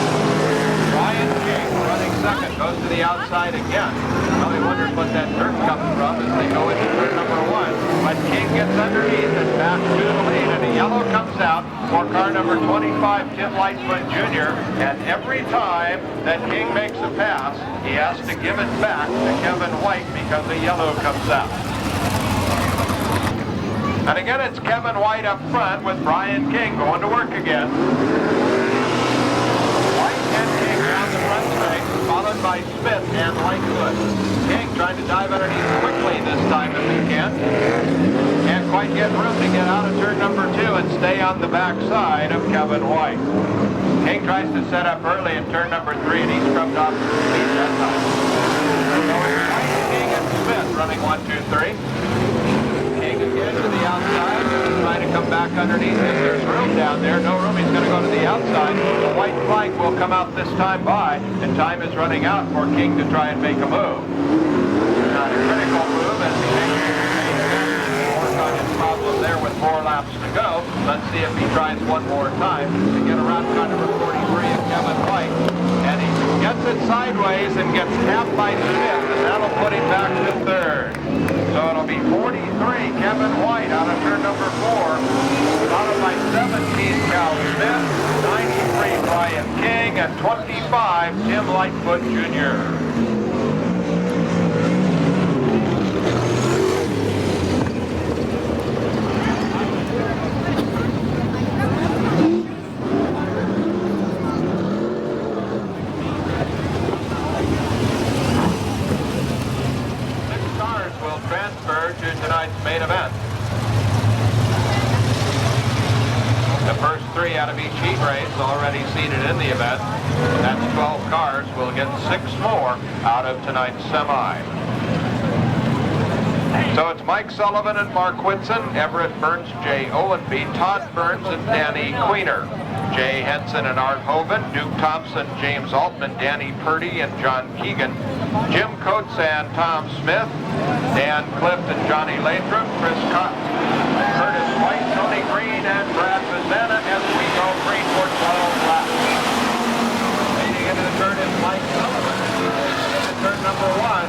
Brian King running second, goes to the outside again. Well, he wonders what that turn comes from as they go into turn number 1. But King gets underneath and back to the lead, and a yellow comes out for car number 25, Tim Lightfoot Jr. And every time that King makes a pass, he has to give it back to Kevin White because a yellow comes out. And again, it's Kevin White up front with Brian King going to work again. White and King down the front straight, followed Sullivan by Smith and Lightfoot. King trying to dive underneath quickly this time if he can. Can't quite get room to get out of turn number 2 and stay on the back side of Kevin White. King tries to set up early in turn number 3 and he scrubbed off the speed that time. So it's White, King, and Smith running 1, 2, 3. King again to the outside, trying to come back underneath if there's room down there. No room, he's going to go to the outside. The white flag will come out this time by, and time is running out for King to try and make a move. Not a critical move as he work on his problem there with 4 laps to go. Let's see if he tries one more time to get around car number 43 of Kevin White. And he gets it sideways and gets tapped by Smith, and that'll put him back to 3rd. So it'll be 43, Kevin White out of turn number 4, followed by 17, Cal Smith, 93, Brian King, and 25, Tim Lightfoot Jr. Tonight's main event. The first 3 out of each heat race already seated in the event. That's 12 cars. We'll get 6 more out of tonight's semi. So it's Mike Sullivan and Mark Whitson, Everett Burns, Jay Owenby, Todd Burns, and Danny Queener. Jay Henson and Art Hogan, Duke Thompson, James Altman, Danny Purdy, and John Keegan. Jim Coates and Tom Smith, Dan Clift and Johnny Lathrop, Chris Cotton, Curtis White, Tony Green, and Brad Bazana as we go green for 12 laps. Leading into the turn is Mike Sullivan. Into turn number 1.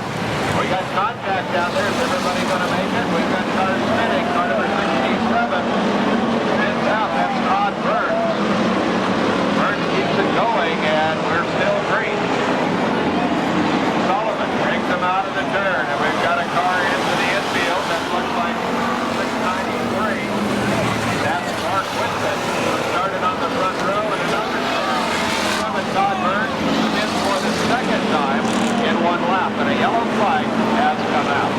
We got contact down there. Is everybody going to make it? We've got cars spinning. Car number 67 spins out. That's Todd Burns. Burns keeps it going, and we're still green. Sullivan brings him out of the turn, and we've got a car into the infield that looks like 693. That's Mark Whitson, who started on the front row, and another Todd Burns spins for the second time in 1 lap, and a yellow flag has come out.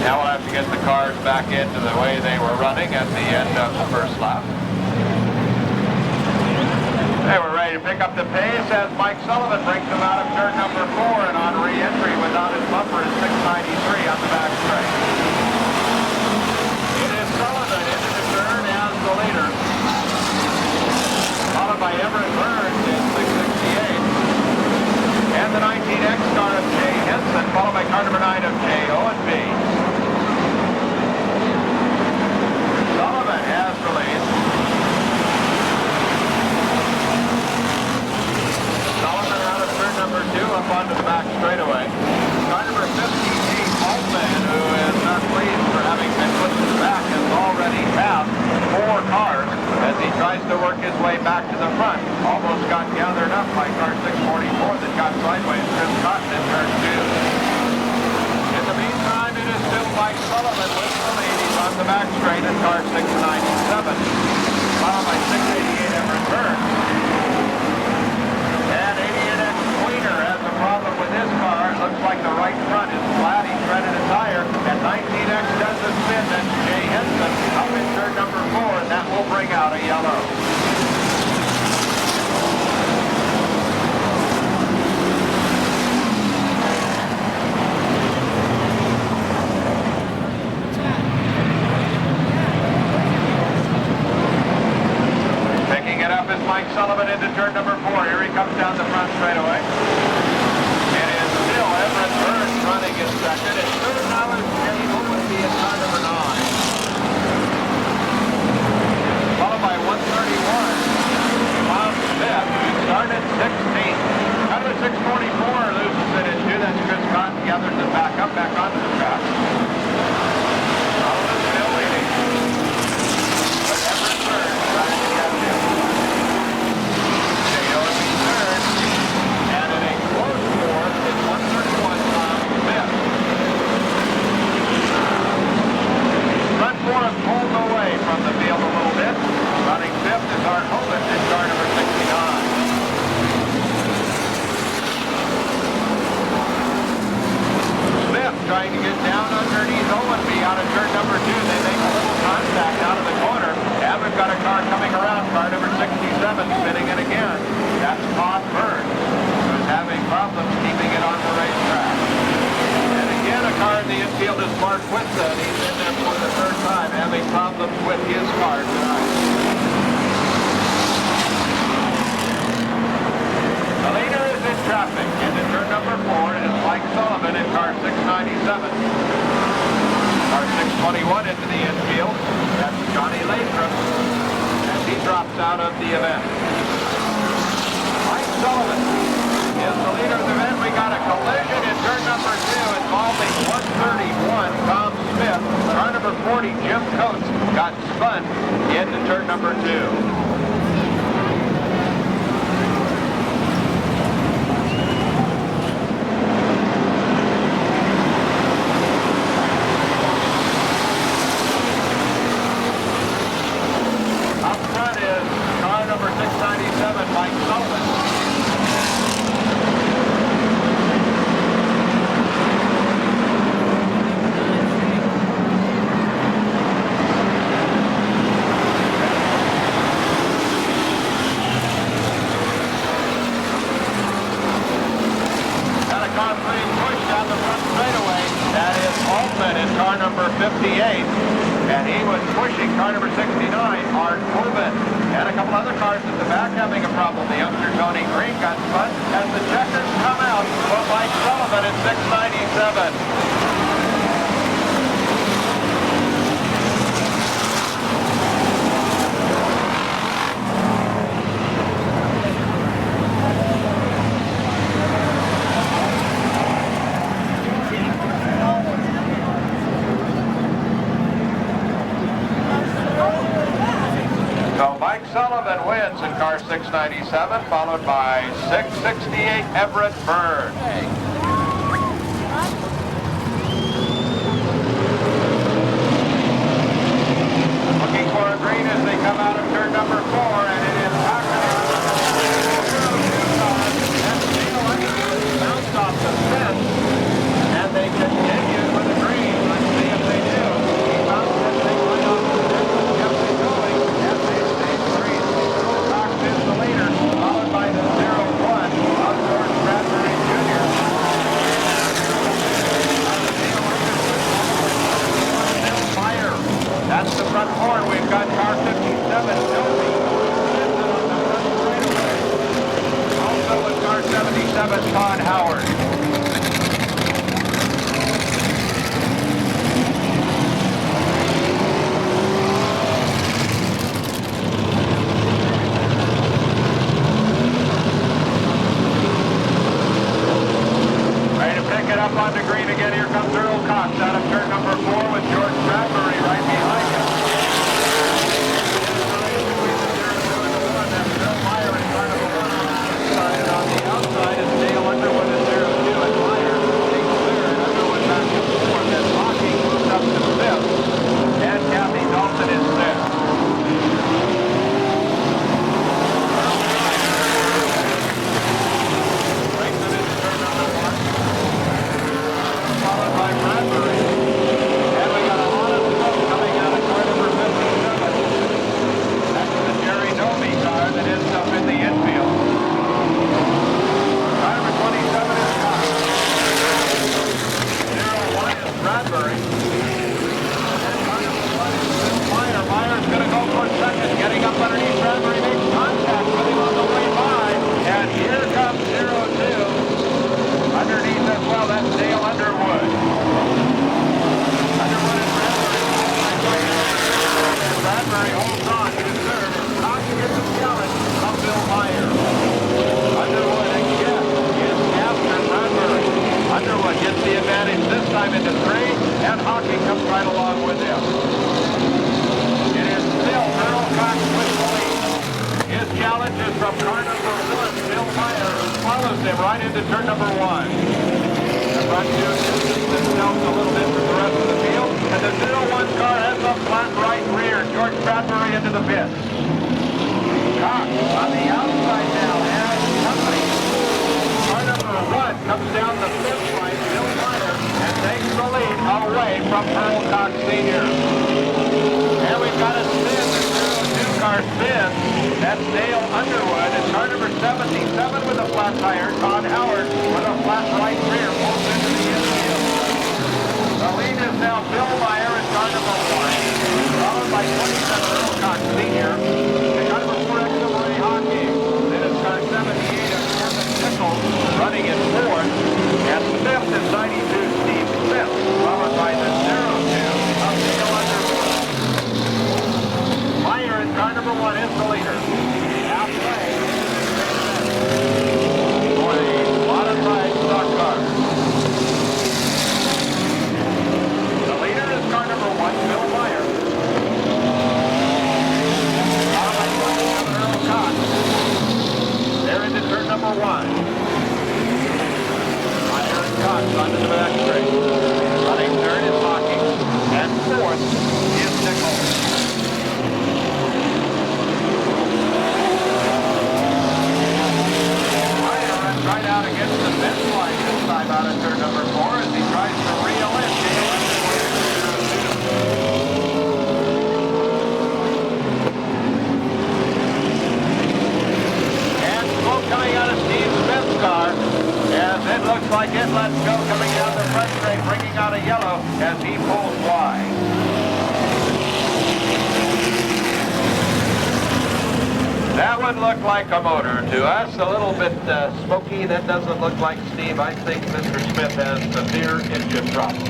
Now we'll have to get the cars back into the way they were running at the end of the first lap. They were ready to pick up the pace as Mike Sullivan brings them out of turn number 4, and on re-entry without his bumper is 693 on the back straight. It is Sullivan into the turn as the leader, followed by Everett Burns in 668. And the 19X car of Jay Henson, followed by car number 9 of Jay Owenby. Sullivan has the lead. Sullivan out of turn number 2 up onto the back straightaway. Car number 58, Altman, who is not pleased for having been put to the back, has already passed 4 cars as he tries to work his way back to the front. Almost got gathered up by car 644 that got sideways. Chris Cotton in turn 2. In the meantime, it is still Mike Sullivan with the lead. He's on the back straight in car 697, followed by 688 Everett Burns. And 88X Queener has a problem with his car. It looks like the right front is flat. He threaded a tire. And 19X does a spin. That's Jay Henson up in turn number 4, and that will bring out a yellow. Picking it up is Mike Sullivan into turn number 4. Here he comes down the front straightaway. It is still Everett Burns running in second. It's third now is Jay Owenby in car number 9. Followed by 131. Bob Smith, who started 16th. Car number 644 loses it in 2. That's Chris Cotton, gathers it back up, back onto the track. Sullivan still leading. But Everett Burns trying to catch him. Jay Owenby third. And in a close fourth is 131 Tom Smith. got a car coming around, car number 67, spinning it again. That's Todd Burns, who's having problems keeping it on the racetrack. And again, a car in the infield is Mark Whitson. He's in there for the third time, having problems with his car tonight. The leader is in traffic. Into turn number 4 is Mike Sullivan in car 697. Car 621 into the infield. That's Johnny Lathrop as he drops out of the event. Mike Sullivan is the leader of the event. We got a collision in turn number 2 involving 131 Tom Smith. Car number 40 Jim Coates got spun into turn number 2. Number 697, Mike Sullivan. Got a car being pushed down the front straightaway. That is Altman in car number 58. And he was pushing car number 69, Art Corbin. And a couple other cars at the back having a problem. The youngster Tony Green got spun as the checkers come out for Mike Sullivan at 697. So Mike Sullivan wins in car 697, followed by 668 Everett Byrd. Looking for a green as they come out of turn number 4, and it is bounced off the fence, and they continue with a green. Let's see if they do. He bounced that thing right off the fence and kept it going. Is the leader, followed by the 0-1 of George Bradbury Jr. Fire. That's the front four. We've got car 57, Dopey. On the front straightaway. Also with car 77, Todd Howard. Up onto green again. Here comes Earl Cox out of turn number 4 with George Bradbury right behind him. That's Bill Meyer in turn number 1 on the inside, and on the outside is Dale Underwood in 0-2, and Meyer takes clear, and Underwood back to 4th, and Locking moves up to 5th, and Kathy Dalton is 6th. Followed by Bradbury. And we got a lot of smoke coming out of car number 57. That's the Jerry Nomi car that ends up in the infield. Car number 27 is Cox. 0-1 is Bradbury. And car number 1 is Meyer. Meyer's going to go for second. Getting up underneath Bradbury, makes contact with him on the way by. And here comes 0-2. Underneath as well, that's Dale Underwood. Underwood and Bradbury holds on to third. Cox gets a challenge from Bill Meyer. Underwood again is after Bradbury. Underwood gets the advantage this time into 3, and Hawking comes right along with him. It is still Earl Cox with the lead. His challenge is from car number 1, Bill Meyer, who follows him right into turn number 1. The front two distance themselves a little bit from the rest of the field, and the 0-1 car has the flat right rear. George Bradbury into the pits. Cox on the outside now has company. Car number 1 comes down the 5th line, Bill Meyer, and takes the lead away from Earl Cox Sr. And we've got a spin. The 0-2 flat tire. Todd Howard with a flat right rear pulls into the infield. The lead is now Bill Meyer in car number 1, followed by 27 Earl Cox Sr. and car number 4 Ray Hockey. Then it's car 78 of Kevin Nichols running in 4th. And 5th is 92 Steve Smith, followed by the 02 of Neil Underwood. Meyer in car number 1 is the leader. Halfway for the modified stock car. The leader is car number 1, Bill Meyer. Followed by 27 Earl Cox. They're into turn number 1. Meyer and Cox onto the back straight. Running third is Hawking, and 4th is Nichols. Meyer runs right out against the fence line this time out of turn number 4 as he tries to reel in Dale Underwood. And smoke coming out of Steve Smith's car as it looks like it lets go coming down the front straight, bringing out a yellow as he pulls wide. That would look like a motor to us, a little bit smoky. That doesn't look like Steve. I think Mr. Smith has severe engine problems.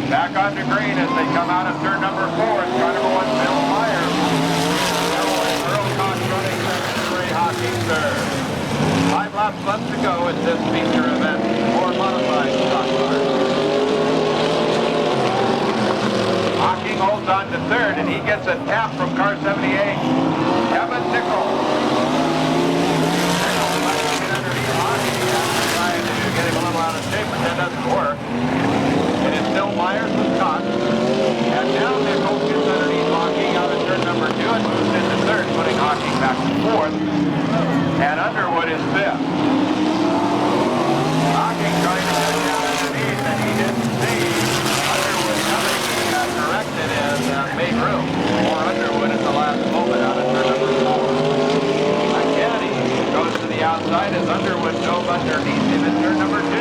Back onto green as they come out of turn number 4. It's car number 1, Bill Meyer. Earl Cox running second, Ray Hockey third. 5 laps left to go at this feature event for modified stock cars. Hocking holds on to third, and he gets a tap from car 78. Kevin Nichols. Underneath Hocking, trying to get him a little out of shape, but that doesn't work. It is still Myers with Cox. And now Nichols gets underneath Hocking out of turn number 2 and moves into third, putting Hocking back to 4th. And Underwood is 5th. Hocking trying to get down underneath, and he didn't see Underwood coming. He corrected and made room for Underwood at the last moment out of turn number 4. Again, he goes to the outside as Underwood dove underneath him in turn number 2.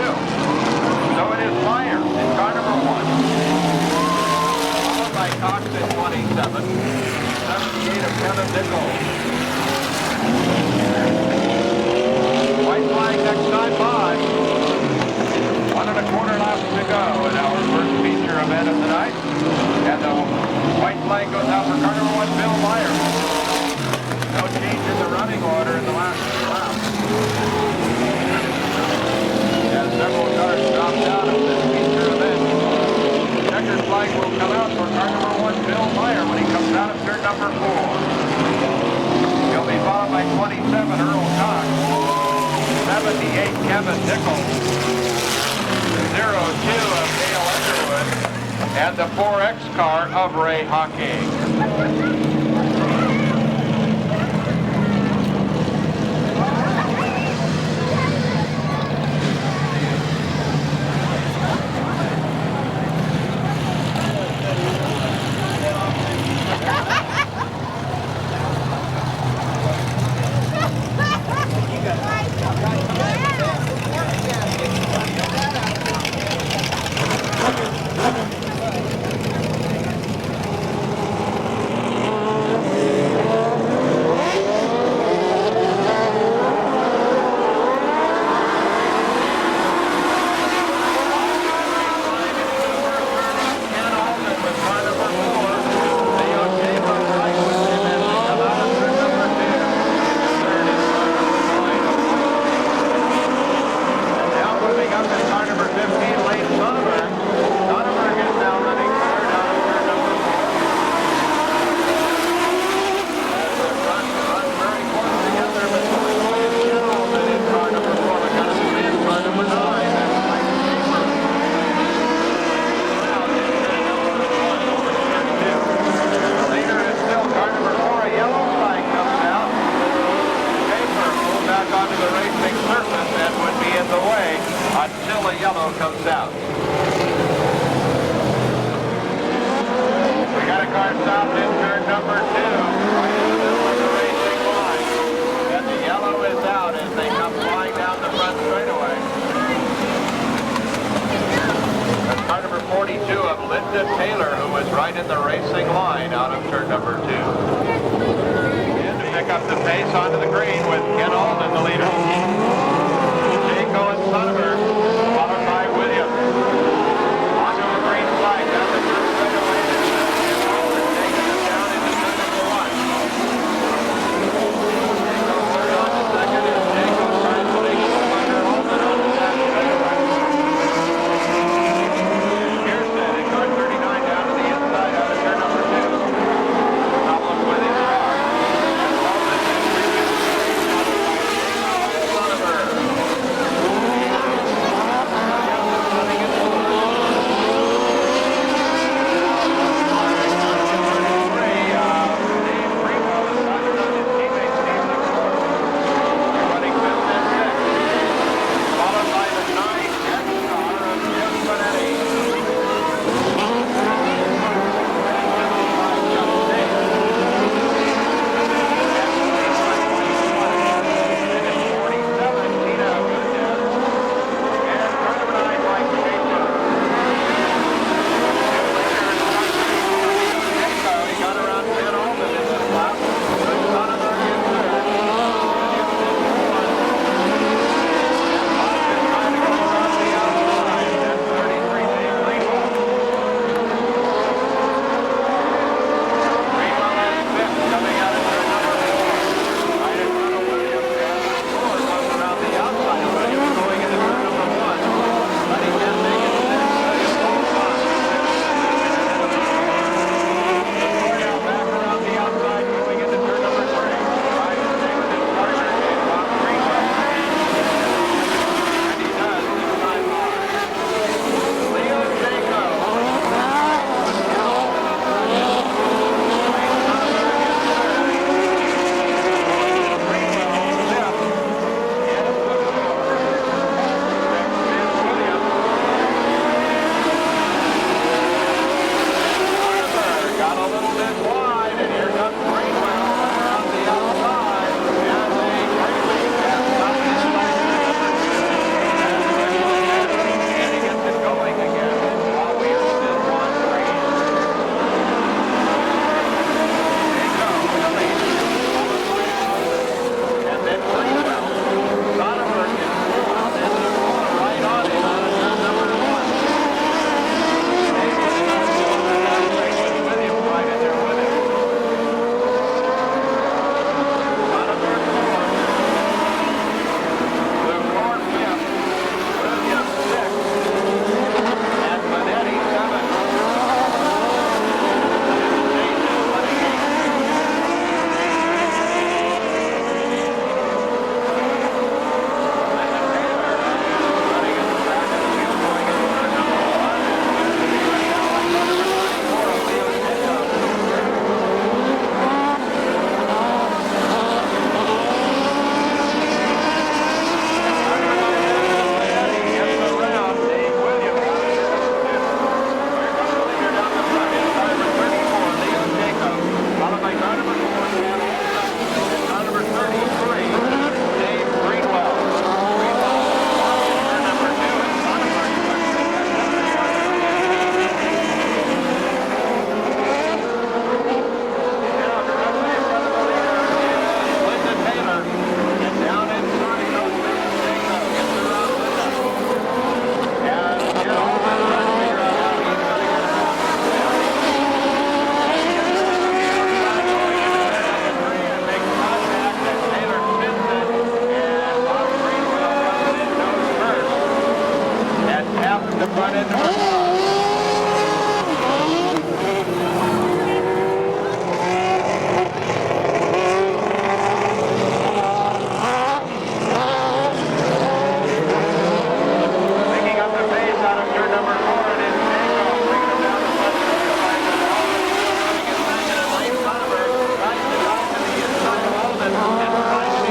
So it is Meyer in car number 1. Followed by Cox at 27. 78 of Kevin Nichols. White flag next time by. 1.25 laps to go in our first feature event of the night. And the white flag goes out for car number 1, Bill Meyer. No change in the running order in the last lap. As several cars dropped out of this feature event. Checkered flag will come out for car number 1, Bill Meyer, when he comes out of turn number 4. He'll be followed by 27, Earl Cox. 78, Kevin Nichols. 02 of Dale Underwood. And the 4X car of Ray Hocking. back onto the racing surface and would be in the way until a yellow comes out. We got a car stopped in turn number 2, right in the middle of the racing line. And the yellow is out as they come flying down the front straightaway. That's car number 42 of Linda Taylor, who was right in the racing line out of turn number 2. And to pick up the pace onto the green with Ken Alden, the leader. Jaco and Sunniver, followed by Williams. Onto a green flag, down the front straightaway. And Alden taking it down into turn number 1. Jaco third on to second, and Jaco tries to make it under Alden onto that straightaway. Kirsten in car 39 down to the inside out of turn number 2. Problem with his car. Alden is leading. Sunniver. Running it forward. Dave Primo is under on his teammate Steve McCord. Running 5th and 6th. Followed by the 9 X-Star of Jim Benetti.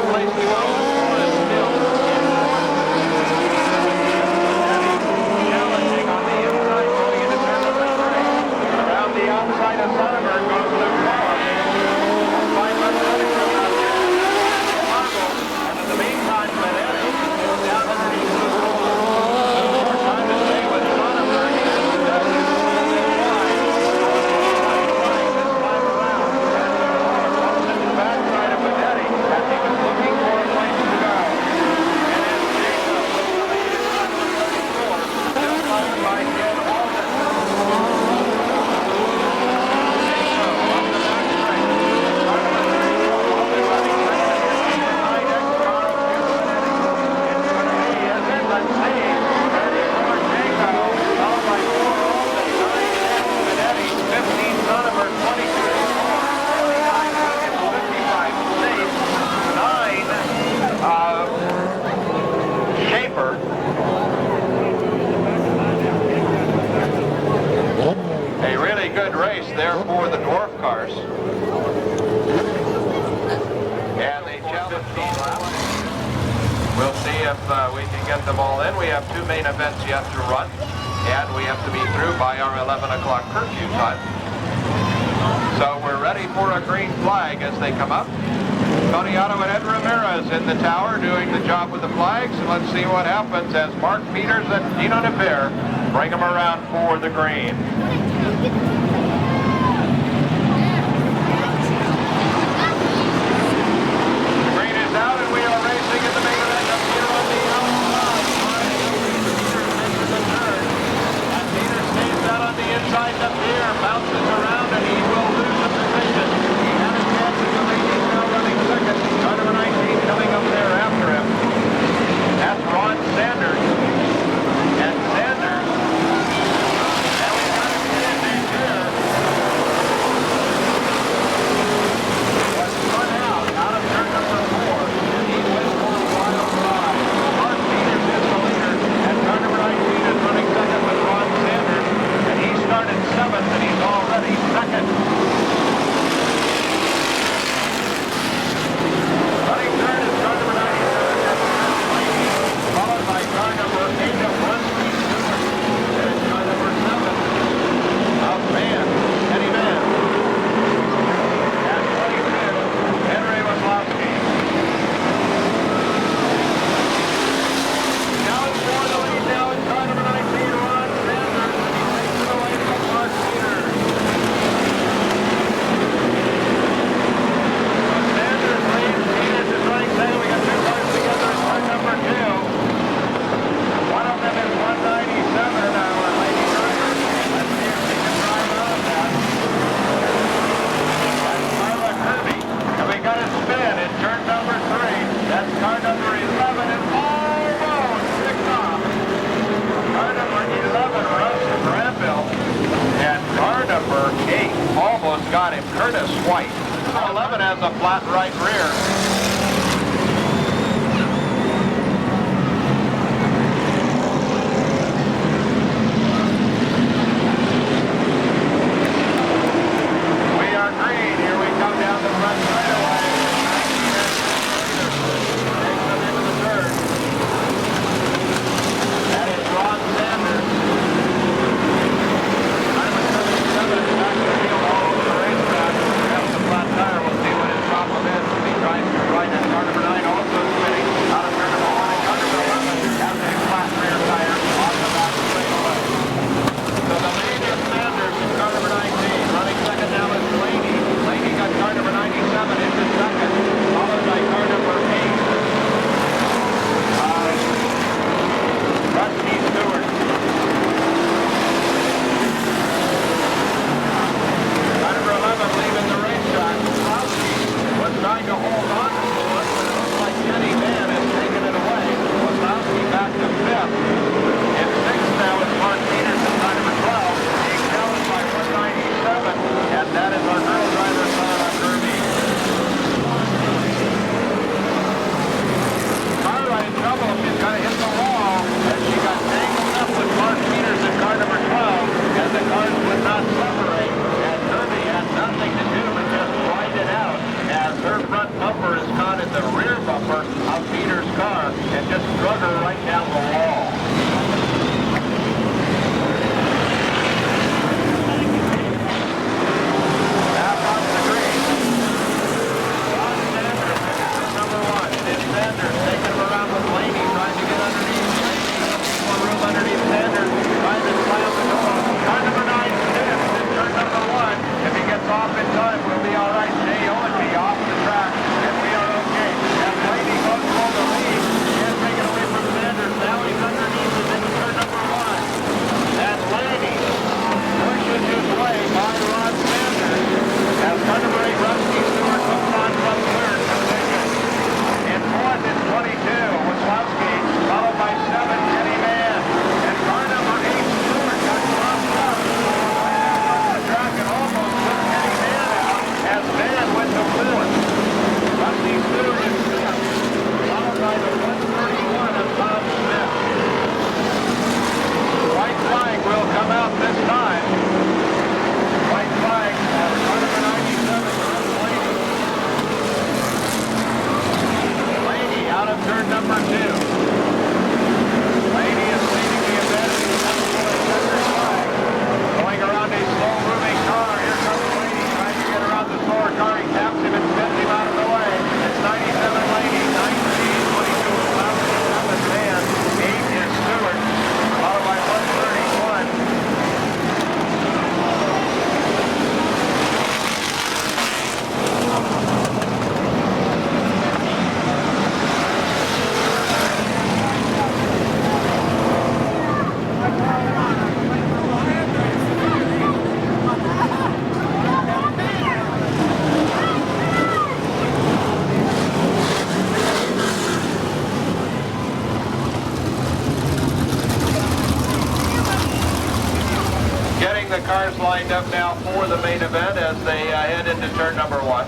Place we go. We'll see if we can get them all in. We have 2 main events yet to run, and we have to be through by our 11 o'clock curfew time. So we're ready for a green flag as they come up. Tony Otto and Ed Ramirez in the tower doing the job with the flags, and let's see what happens as Mark Peters and Dino DePere bring them around for the green. Out and we are racing in the main event up here on the outside. And Peter stays out on the inside. The Pierre bounces around and he will lose the position. He had a chance at the ladies now running second. Car number 19 coming up there after him. That's Ron Sanders. And Sanders. And we got him in here. Was spun out of turn number 4. Started 7th and he's already second. Running third is car number 97, followed by car number 8 of 1 Street. There's car number 7 of Eddie Van. And 25th, Henry Waslowski. Now it's for the lead now in car number 19, Ron Sanders. Sanders leads, Peters is running second. We got 2 cars together in car number 2. One of them is 197, our lady driver. Let's see if she can drive out of that. That's Marla Kirby. And we got a spin in turn number 3. That's car number 11 and almost picked off. Car number 11, Russ Granville. And car number 8 almost got him, Curtis White. 11 has a flat right rear. We are green. Here we come down the front straightaway. Takes them into the third. That is Ron Sanders. Tire. We'll see what his problem is. He tries to ride in car number 9, also spinning out of turn number 1 and car number 11 has a flat rear tire off the back straightaway. So the lead is Sanders in car number 19. Running second now is Blaney. Blaney got car number 97 into second, followed by car number 8. Rusty Stewart. Car number 11 leaving the racetrack. Was trying to hold on to it, but it looks like Jenny Mann has taken it away. Waslowski back to 5th. In 6th now is Mark Peters in car number 12. Being challenged by 197, and that is our girl driver, Sarah Kirby. Sarah in trouble. She's got to hit the wall, and she got tangled up with Mark Peters in car number 12, and the cars would not separate, and Kirby had nothing to do but just ride it out, as her front bumper is caught in the rear bumper of Peter's car and just drug her right down the wall. Now comes the green. Ron Sanders is number 1. It's Sanders taking him around with Blaney, trying to get underneath Blaney. More room underneath Sanders, trying to slam the door. Car number 9 stiff in turn number 1. If he gets off in time, we'll be all right. Jay Owen be off the track, and we are okay. And Blaney goes for the lead. He can't take it away from Sanders. Now he turn number 2. Lady is leading the event. Going around a slow-moving car. Here comes the lady trying to get around the slower car. He taps him and spins him out of the way. It's 97 lady, 19, 22 is Thompson, 7 man, 8 is Stewart, followed by 131. Getting the cars lined up now for the main event as they head into turn number 1.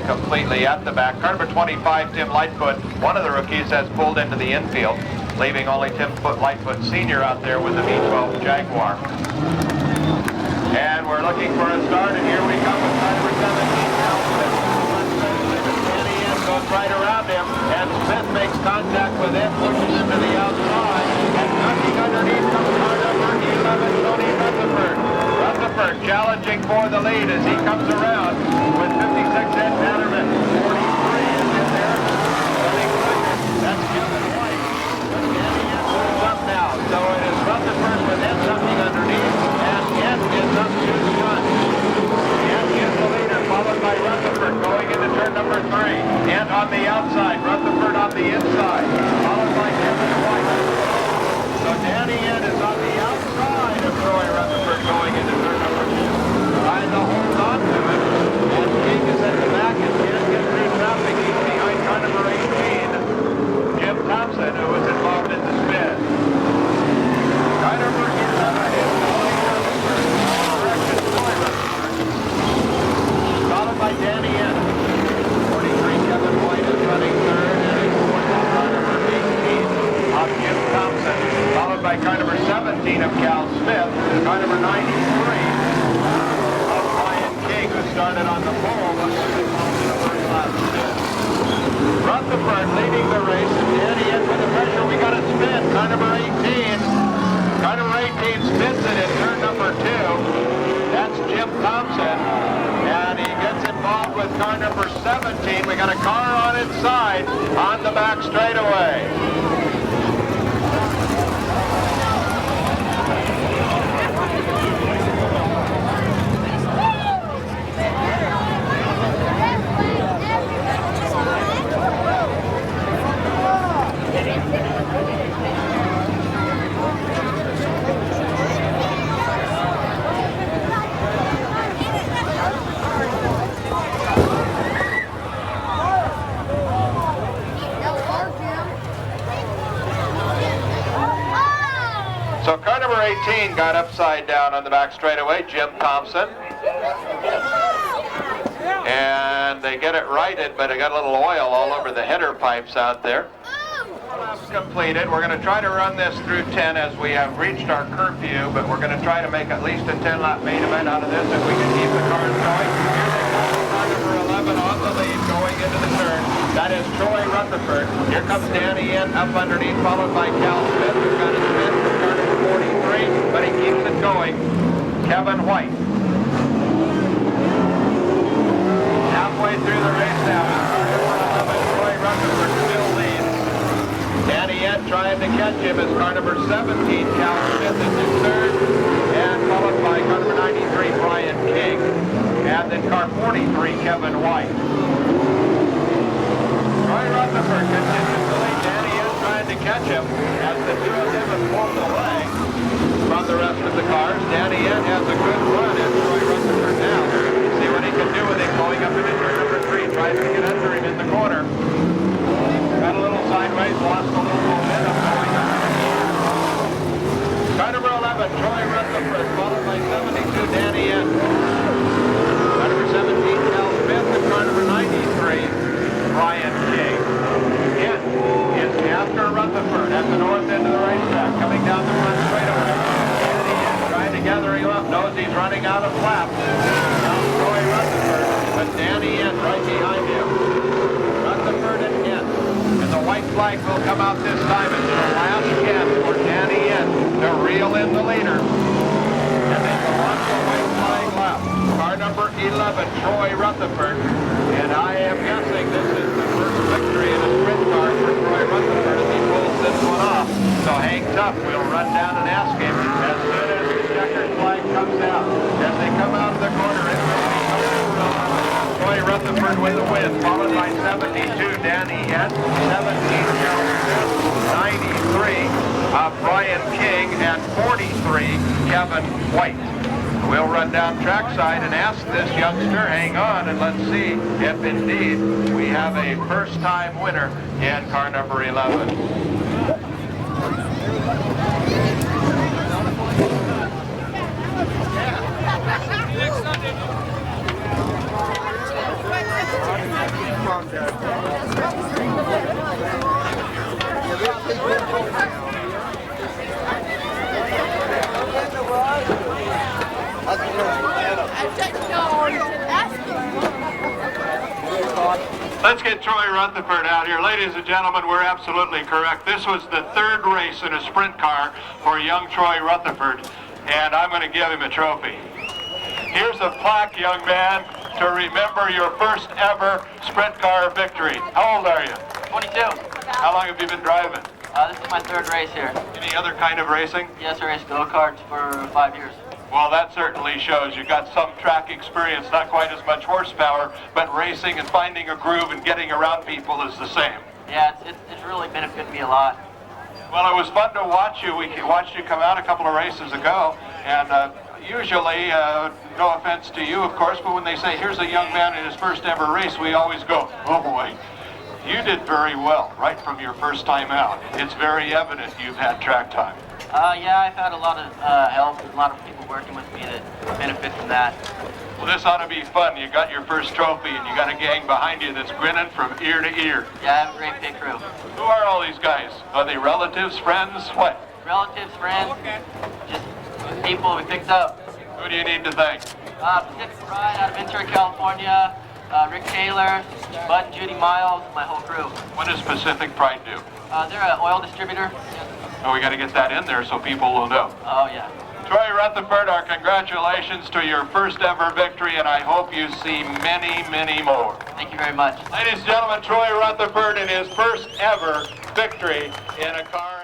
Completely at the back. Car number 25, Tim Lightfoot, one of the rookies, has pulled into the infield, leaving only Tim Lightfoot Sr. out there with the V12 Jaguar. And we're looking for a start, and here we come with car number 17, Nelson. Danny in goes right around him, and Smith makes contact with him, pushes him to the outside, and knocking underneath comes car number 11, Tony Rutherford. Rutherford challenging for the lead as he comes around with 56 Ed Bannerman. 43 is in there. That's Kevin White. But Danny Ed moves up now. So it is Rutherford with Ed something underneath, and Ed is up to the front. Ed is the leader, followed by Rutherford going into turn number 3. Ed on the outside, Rutherford on the inside, followed by Kevin White. So Danny Ed is on the outside of Troy Rutherford going into turn number 2. Trying to hold on to it. And King is at the back and can't get through traffic. He's behind car number 18, Jim Thompson, who was involved in the spin. Car number 11 is Troy Rutherford. Direction Troy Rutherford. Followed by Danny Ed. 43 Kevin White is running third. And he's car number 18 of Jim Thompson. Followed by car number 17 of Cal Smith. Car number 93 of Ryan King, who started on the pole, but was involved in the first lap spin. Rutherford leading the race, and Danny in with the pressure. We got a spin. Car number 18. Car number 18 spins it in turn number 2. That's Jim Thompson. And he gets involved with car number 17. We got a car on its side on the back straightaway. machine got upside down on the back straightaway, Jim Thompson. And they get it righted, but it got a little oil all over the header pipes out there. Laps completed. We're going to try to run this through 10 as we have reached our curfew, but we're going to try to make at least a 10-lap main event out of this if we can keep the cars going. Car number 11 on the lead going into the turn. That is Troy Rutherford. Here comes Danny in up underneath, followed by Cal Smith, who's got his Smith for car number 43, but he keeps it going. Kevin White. Halfway through the race now, Troy Rutherford still leads. Danny Ed trying to catch him as car number 17, Cal Smith, is in third, and followed by car number 93, Brian King, and then car 43, Kevin White. Troy Rutherford continues to lead. Danny Ed trying to catch him as the two of them have pulled away from the rest of the cars. Danny Ed has a good run at Troy Rutherford now. See what he can do with him going up into turn number 3. Tries to get under him in the corner. Got a little sideways, lost a little momentum going up. Car number 11, Troy Rutherford, followed by 72, Danny Ed. Car number 17, Cal Smith, and car number 93, Brian King. Ed is after Rutherford at the north end of the racetrack, coming down the front straightaway. Danny Ed trying to gather him up, knows he's running out of laps. Now Troy Rutherford, but Danny Ed right behind him. Rutherford and Ed. And the white flag will come out this time. It's the last chance for Danny Ed to reel in the leader. And they go on to a white flag lap. Car number 11, Troy Rutherford. And I am guessing this is the first victory in a sprint car for Troy Rutherford as he pulls this one off. So hang tough. We'll run down and ask him as soon as the checkered flag comes out. As they come out of the corner, it will be Troy Rutherford with the win, followed by 72, Danny Ed, 17, Cal Smith, 93, Brian King, and 43, Kevin White. We'll run down trackside and ask this youngster, hang on, and let's see if indeed we have a first-time winner in car number 11. Let's get Troy Rutherford out here. Ladies and gentlemen, we're absolutely correct. This was the third race in a sprint car for young Troy Rutherford, and I'm going to give him a trophy. Here's a plaque, young man, to remember your first ever sprint car victory. How old are you? 22. How long have you been driving? This is my third race here. Any other kind of racing? Yes, I raced go-karts for 5 years. Well, that certainly shows you got some track experience, not quite as much horsepower, but racing and finding a groove and getting around people is the same. Yeah, it's really benefited me a lot. Well, it was fun to watch you. We watched you come out a couple of races ago, and usually, no offense to you, of course, but when they say, here's a young man in his first ever race, we always go, oh boy. You did very well right from your first time out. It's very evident you've had track time. Yeah, I've had a lot of help and a lot of people working with me that benefit from that. Well, this ought to be fun. You got your first trophy and you got a gang behind you that's grinning from ear to ear. Yeah, I have a great pit crew. Who are all these guys? Are they relatives, friends, what? Relatives, friends, just people we picked up. Who do you need to thank? Pacific Pride out of Ventura, California, Rick Taylor, Bud and Judy Miles, my whole crew. What does Pacific Pride do? They're an oil distributor. Oh, we got to get that in there so people will know. Oh, yeah. Troy Rutherford, our congratulations to your first ever victory, and I hope you see many, many more. Thank you very much. Ladies and gentlemen, Troy Rutherford in his first ever victory in a car.